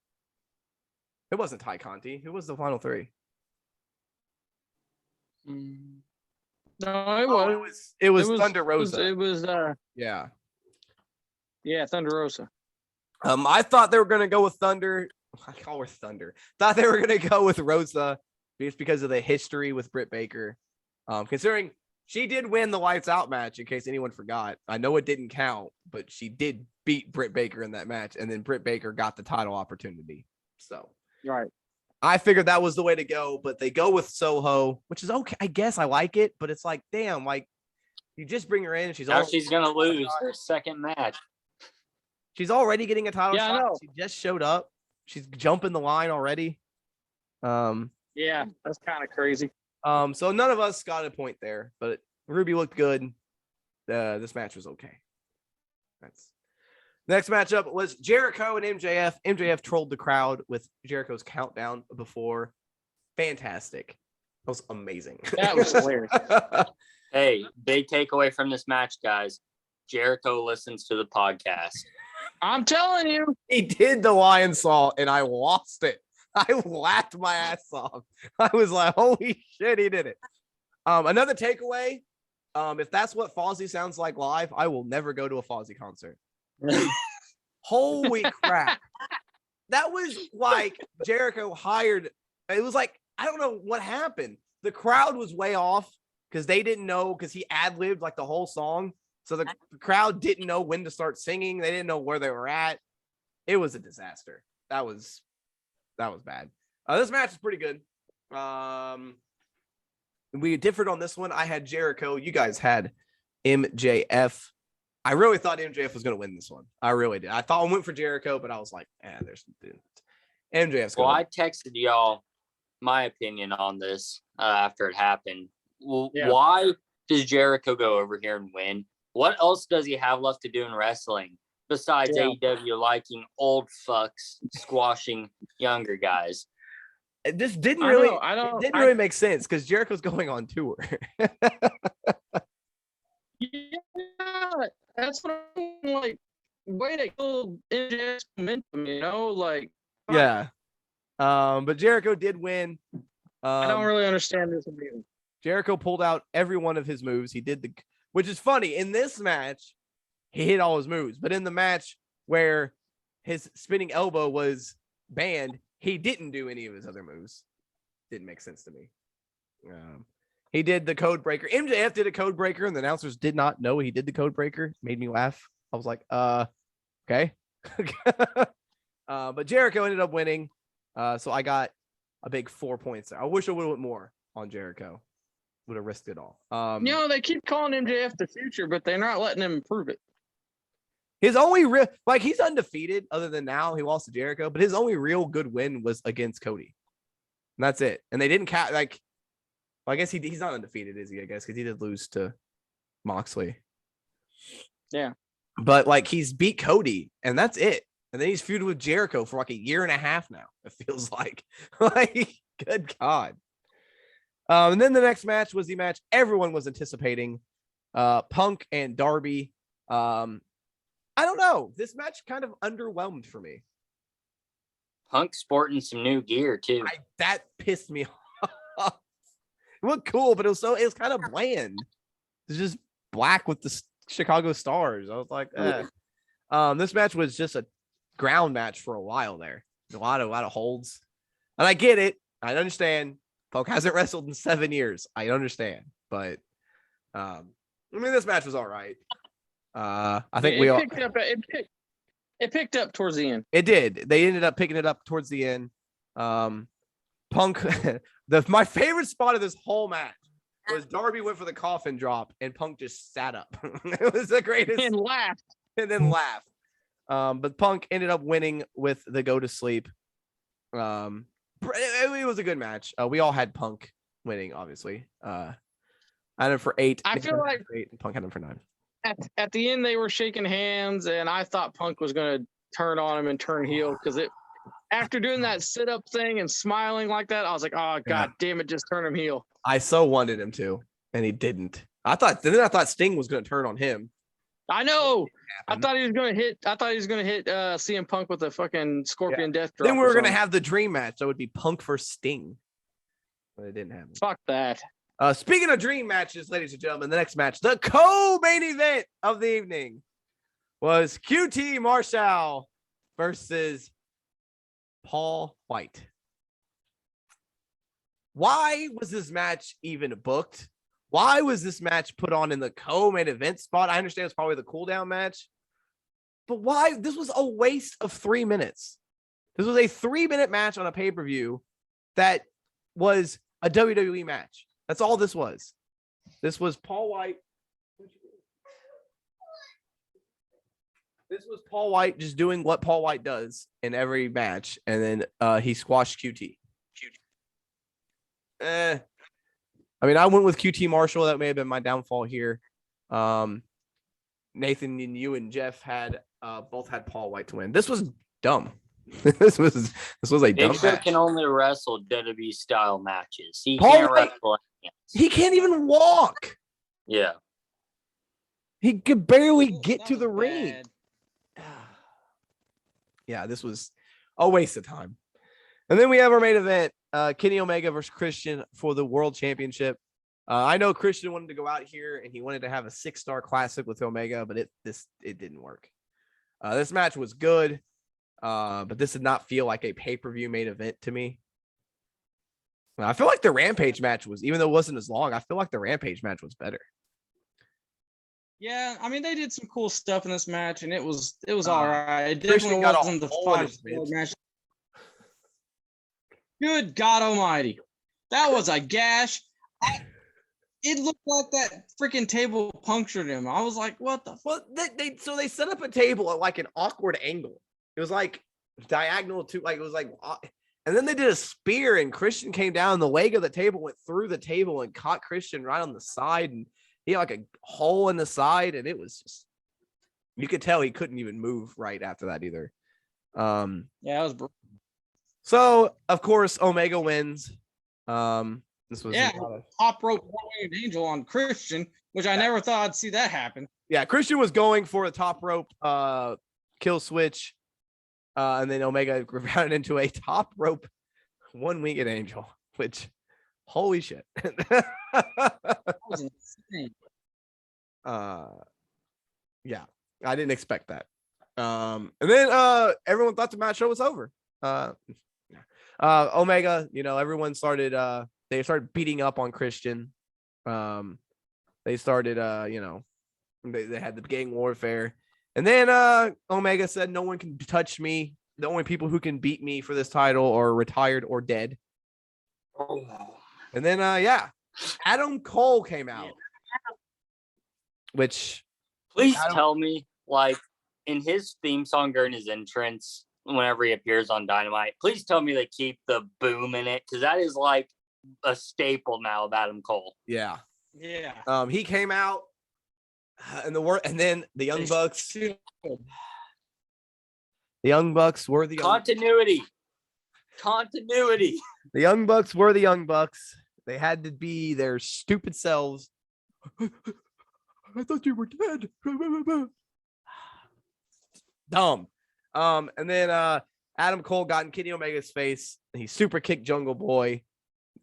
It wasn't Ty Conti. Who was the final three? No, it was Thunder Rosa. It was yeah, Thunder Rosa. I thought they were gonna go with Thunder. I call her Thunder. Thought they were gonna go with Rosa just because of the history with Britt Baker. Considering she did win the Lights Out match, in case anyone forgot. I know it didn't count, but she did beat Britt Baker in that match, and then Britt Baker got the title opportunity. So, right. I figured that was the way to go, but they go with Soho, which is okay. I guess I like it, but it's like, damn, like you just bring her in, and she's gonna lose her second match. She's already getting a title shot. I know. She just showed up. She's jumping the line already. Yeah, that's kind of crazy. So none of us got a point there, but Ruby looked good. This match was okay. Next matchup was Jericho and MJF. MJF trolled the crowd with Jericho's countdown before. Fantastic. That was amazing. That was hilarious. Hey, big takeaway from this match, guys. Jericho listens to the podcast. I'm telling you. He did the lion salt, and I lost it. I laughed my ass off. I was like, holy shit, he did it. Another takeaway, if that's what Fozzy sounds like live, I will never go to a Fozzy concert. Holy crap. That was like Jericho hired. It was like, I don't know what happened. The crowd was way off because they didn't know, because he ad-libbed like the whole song. So the crowd didn't know when to start singing. They didn't know where they were at. It was a disaster. That was bad. This match is pretty good. We differed on this one. I had Jericho. You guys had MJF. I really thought MJF was going to win this one. I really did. I thought I went for Jericho, but I was like, there's MJF's going. Well, I texted y'all my opinion on this after it happened. Well, Why does Jericho go over here and win? What else does he have left to do in wrestling besides Yeah. AEW liking old fucks squashing younger guys. This didn't I really, know, I it don't- didn't I- really make sense because Jericho's going on tour. Yeah, that's what I'm like. Way to kill MJF's momentum, you know? Like, Yeah. But Jericho did win. I don't really understand this. Jericho pulled out every one of his moves. He did which is funny. In this match, he hit all his moves, but in the match where his spinning elbow was banned, he didn't do any of his other moves. Didn't make sense to me. He did the code breaker. MJF did a code breaker, and the announcers did not know he did the code breaker. Made me laugh. I was like, okay. But Jericho ended up winning. So I got a big 4 points there. I wish I would have went more on Jericho. Would have risked it all. You know, they keep calling MJF the future, but they're not letting him prove it. His only real, like, he's undefeated other than now he lost to Jericho, but his only real good win was against Cody. And that's it. And they didn't well, I guess he's not undefeated, is he? I guess because he did lose to Moxley. Yeah. But like, he's beat Cody, and that's it. And then he's feuded with Jericho for like a year and a half now. It feels like, good God. And then the next match was the match everyone was anticipating, Punk and Darby. I don't know. This match kind of underwhelmed for me. Punk sporting some new gear too. That pissed me off. It looked cool, but it was kind of bland. It's just black with the Chicago Stars. I was like, this match was just a ground match for a while there. A lot of holds. And I get it. I understand. Punk hasn't wrestled in 7 years. I understand. But I mean, this match was all right. I think it picked up towards the end. It did. They ended up picking it up towards the end. Punk, my favorite spot of this whole match was Darby went for the coffin drop and Punk just sat up. It was the greatest. And laughed. And then laughed. But Punk ended up winning with the go to sleep. It was a good match. We all had Punk winning, obviously. I had him for 8. I feel like 8, and Punk had him for 9. At the end, they were shaking hands, and I thought Punk was going to turn on him and turn heel because after doing that sit up thing and smiling like that, I was like, oh, God damn it, just turn him heel. I so wanted him to, and he didn't. I thought Sting was going to turn on him. I know. I thought he was going to hit CM Punk with a fucking Scorpion Death Drop. Then we were going to have the dream match. That would be Punk versus Sting. But it didn't happen. Fuck that. Speaking of dream matches, ladies and gentlemen, the next match, the co-main event of the evening, was QT Marshall versus Paul White. Why was this match even booked? Why was this match put on in the co-main event spot? I understand it's probably the cool-down match, but why? This was a waste of 3 minutes. This was a 3-minute match on a pay-per-view that was a WWE match. That's all this was. This was Paul White. This was Paul White just doing what Paul White does in every match, and then he squashed QT. I mean, I went with QT Marshall. That may have been my downfall here. Nathan and you and Jeff had both had Paul White to win. This was dumb. this was a dumb Big Show match. can only wrestle WWE style matches. He Paul can't White- wrestle anything else. He can't even walk. Yeah. He could barely get to the ring. Yeah, this was a waste of time. And then we have our main event, Kenny Omega versus Christian for the World Championship. I know Christian wanted to go out here and he wanted to have a 6-star classic with Omega, but it didn't work. This match was good, but this did not feel like a pay-per-view main event to me. I feel like the Rampage match was, even though it wasn't as long, I feel like the Rampage match was better. Yeah, I mean, they did some cool stuff in this match, and it was all right. It Christian definitely got a wasn't the hole in his 5-star ribs. match. Good God Almighty, that was a gash. It looked like that freaking table punctured him. I was like, what the? Well, they set up a table at like an awkward angle. It was like diagonal to, like, it was like, and then they did a spear and Christian came down and the leg of the table went through the table and caught Christian right on the side, and he had like a hole in the side, and it was just You could tell he couldn't even move right after that either. Yeah, that was. So of course Omega wins. This was top rope one-winged angel on Christian, which I never thought I'd see that happen. Yeah, Christian was going for a top rope kill switch, and then Omega rounded into a top rope one-winged angel, which holy shit. That was insane. Yeah, I didn't expect that. And then everyone thought the match show was over. Omega, everyone started they started beating up on Christian. They started they had the gang warfare. And then Omega said no one can touch me. The only people who can beat me for this title are retired or dead. Oh. And then Adam Cole came out. Which please tell me, like, in his theme song during his entrance, whenever he appears on Dynamite, please tell me they keep the boom in it, because that is like a staple now of Adam Cole. Yeah. Yeah. He came out and then the Young Bucks. The Young Bucks were the continuity. The Young Bucks were the Young Bucks. They had to be their stupid selves. I thought you were dead. Dumb. And then Adam Cole got in Kenny Omega's face. And he super kicked Jungle Boy.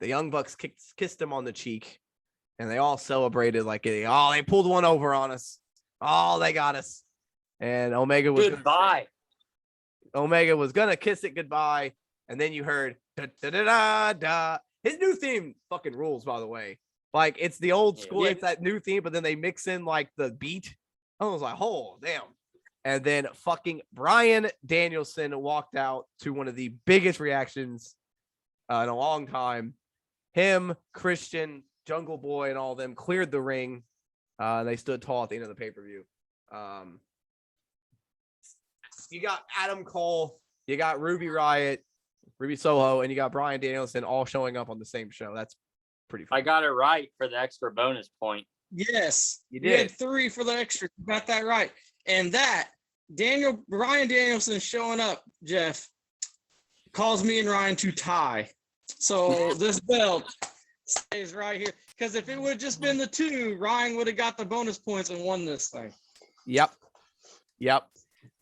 The Young Bucks kissed him on the cheek. And they all celebrated like they pulled one over on us. Oh, they got us. And Omega was goodbye. Omega was gonna kiss it goodbye. And then you heard da da da da da. His new theme fucking rules, by the way. Like, it's the old school, it's that new theme, but then they mix in like the beat. I was like, oh damn. And then fucking Bryan Danielson walked out to one of the biggest reactions in a long time. Him, Christian, Jungle Boy, and all of them cleared the ring. They stood tall at the end of the pay-per-view. You got Adam Cole, you got Ruby Riott, Ruby Soho, and you got Bryan Danielson all showing up on the same show. That's pretty fun. I got it right for the extra bonus point. Yes. You did. You had 3 for the extra. You got that right. And that Bryan Danielson showing up, Jeff, calls me and Ryan to tie. So this belt stays right here. Because if it would have just been the 2, Ryan would have got the bonus points and won this thing. Yep.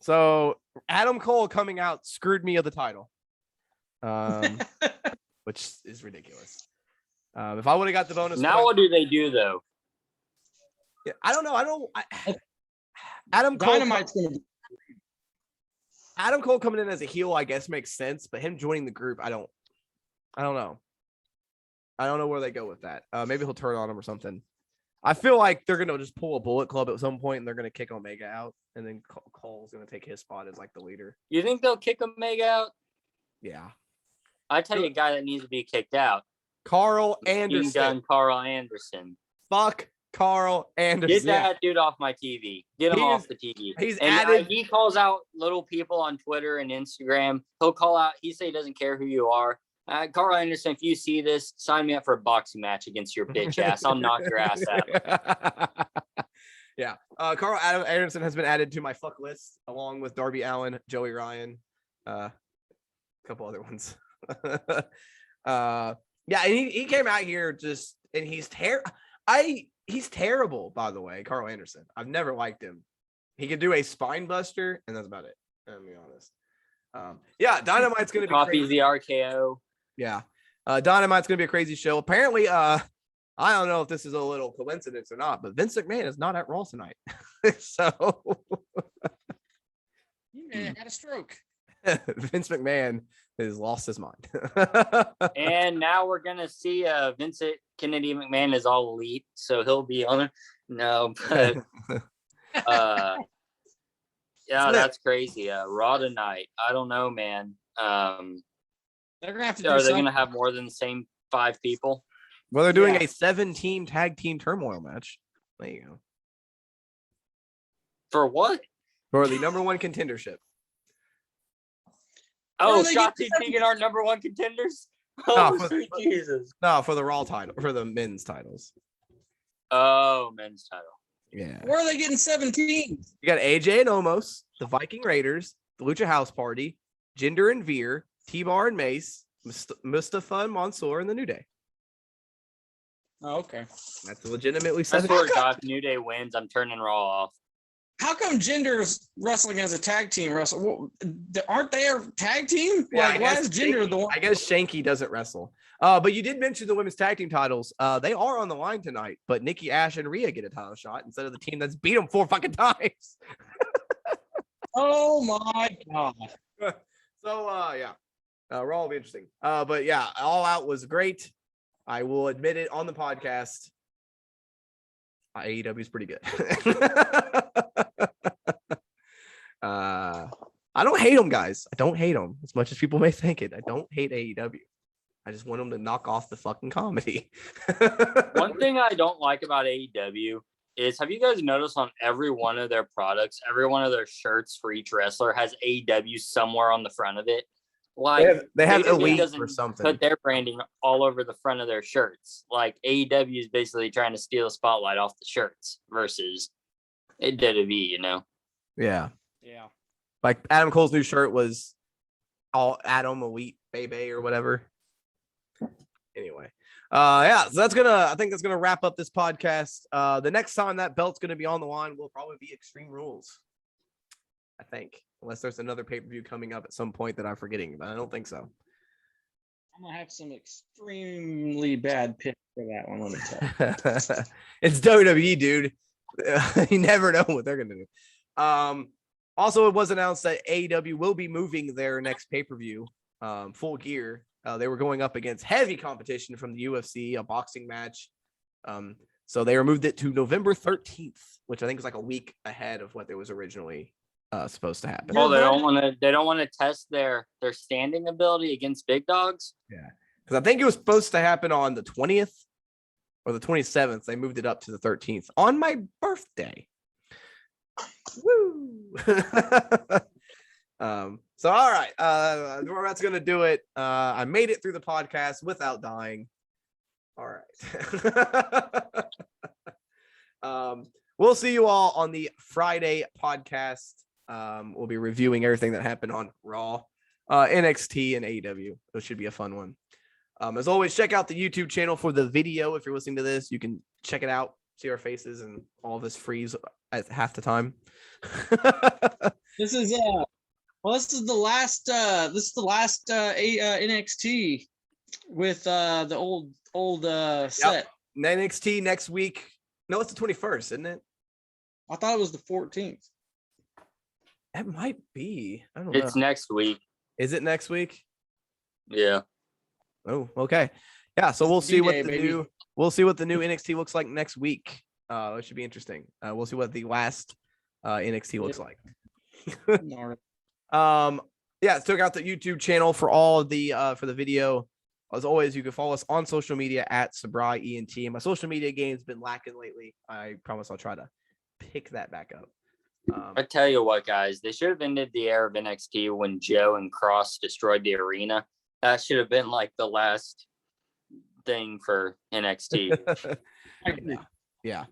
So Adam Cole coming out screwed me of the title, which is ridiculous. If I would have got the bonus, now what do they do though? Yeah, I don't know. Adam Cole. Dynamite's gonna be. Adam Cole coming in as a heel, I guess, makes sense, but him joining the group, I don't know. I don't know where they go with that. Maybe he'll turn on him or something. I feel like they're gonna just pull a Bullet Club at some point, and they're gonna kick Omega out, and then Cole's gonna take his spot as like the leader. You think they'll kick Omega out? Yeah. I tell you, a guy that needs to be kicked out. Carl Anderson. Carl Anderson. Fuck Carl Anderson. Get that dude off my TV. Get him off the TV. He calls out little people on Twitter and Instagram. He'll call out. He say he doesn't care who you are. Carl Anderson, if you see this, sign me up for a boxing match against your bitch ass. I'll knock your ass out. Yeah. Carl Anderson has been added to my fuck list along with Darby Allin, Joey Ryan, a couple other ones. Yeah, and he came out here and he's terrible, by the way, Carl Anderson. I've never liked him. He could do a spine buster, and that's about it. I'm be honest. Yeah, Dynamite's gonna be copies the RKO. Yeah. Dynamite's gonna be a crazy show. Apparently, I don't know if this is a little coincidence or not, but Vince McMahon is not at Raw tonight. So he may have had a stroke. Vince McMahon has lost his mind. And now we're gonna see Vincent Kennedy McMahon is all elite, so he'll be on it. No, but yeah, that's crazy. Raw tonight. I don't know, man. They're gonna have to. Are they gonna have more than the same 5 people? Well, they're doing a 7-team tag team turmoil match. There you go. For what? For the number 1 contendership. Oh, Shotzi Tegan our number 1 contenders? Oh, sweet Jesus. No, for the Raw title, for the men's titles. Oh, men's title. Yeah. Where are they getting 17? You got AJ and Omos, the Viking Raiders, the Lucha House Party, Jinder and Veer, T-Bar and Mace, Mustafa and Mansoor, and the New Day. Oh, okay. That's legitimately I 17. swear to God, if New Day wins, I'm turning Raw off. How come Jinder's wrestling as a tag team wrestler? Well, aren't they a tag team? Yeah, Like, why is Jinder the one? I guess Shanky doesn't wrestle. But you did mention the women's tag team titles. They are on the line tonight, but Nikki Ash and Rhea get a title shot instead of the team that's beat them 4 fucking times. Oh my God. So yeah. Raw will be interesting. But yeah, All Out was great. I will admit it on the podcast. AEW is pretty good. I don't hate them, guys. I don't hate them as much as people may think it. I don't hate AEW. I just want them to knock off the fucking comedy. One thing I don't like about AEW is, have you guys noticed on every one of their products, every one of their shirts for each wrestler has AEW somewhere on the front of it? Like they have WWE Elite doesn't or something. put their branding all over the front of their shirts. Like AEW is basically trying to steal the spotlight off the shirts versus WWE, you know? Yeah. Yeah. Like Adam Cole's new shirt was all Adam Elite Baby or whatever. Anyway. Yeah, so I think that's gonna wrap up this podcast. The next time that belt's gonna be on the line will probably be Extreme Rules. I think. Unless there's another pay-per-view coming up at some point that I'm forgetting, but I don't think so. I'm gonna have some extremely bad picks for that one. Let me tell you. It's WWE, dude. You never know what they're gonna do. Also, it was announced that AEW will be moving their next pay-per-view, Full Gear. They were going up against heavy competition from the UFC, a boxing match. So they removed it to November 13th, which I think is like a week ahead of what it was originally supposed to happen. Well, they don't want to test their standing ability against big dogs. Yeah, because I think it was supposed to happen on the 20th or the 27th. They moved it up to the 13th on my birthday. Woo! So all right, that's gonna do it. I made it through the podcast without dying. All right. We'll see you all on the Friday podcast. We'll be reviewing everything that happened on Raw, NXT, and AEW. It should be a fun one. As always, check out the YouTube channel for the video. If you're listening to this, you can check it out, see our faces, and all of us freeze at half the time. This is the last NXT with the old set. NXT next week. No, it's the 21st, isn't it? I thought it was the 14th. It might be. I don't know. It's next week. Is it next week? Yeah. Oh, okay. Yeah, so we'll see what D-Day, the baby. new NXT looks like next week. It should be interesting. We'll see what the last NXT looks like. Yeah, check out the YouTube channel for all of the for the video. As always, you can follow us on social media at SabraiENT. My social media game's been lacking lately. I promise I'll try to pick that back up. I tell you what, guys, they should have ended the era of NXT when Joe and Cross destroyed the arena. That should have been like the last thing for NXT. Yeah.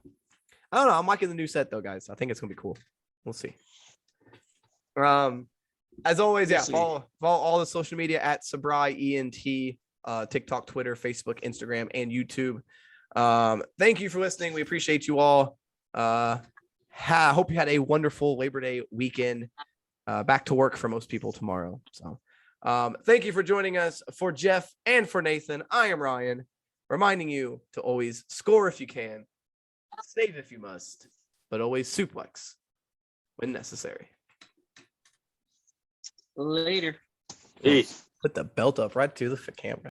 I don't know. I'm liking the new set though, guys. I think it's gonna be cool. We'll see. As always, yeah, follow all the social media at SabraiENT, TikTok, Twitter, Facebook, Instagram, and YouTube. Thank you for listening. We appreciate you all. Hope you had a wonderful Labor Day weekend. Back to work for most people tomorrow. So thank you for joining us. For Jeff and for Nathan, I am Ryan, reminding you to always score if you can, save if you must, but always suplex when necessary. Later. Peace. Put the belt up right to the camera.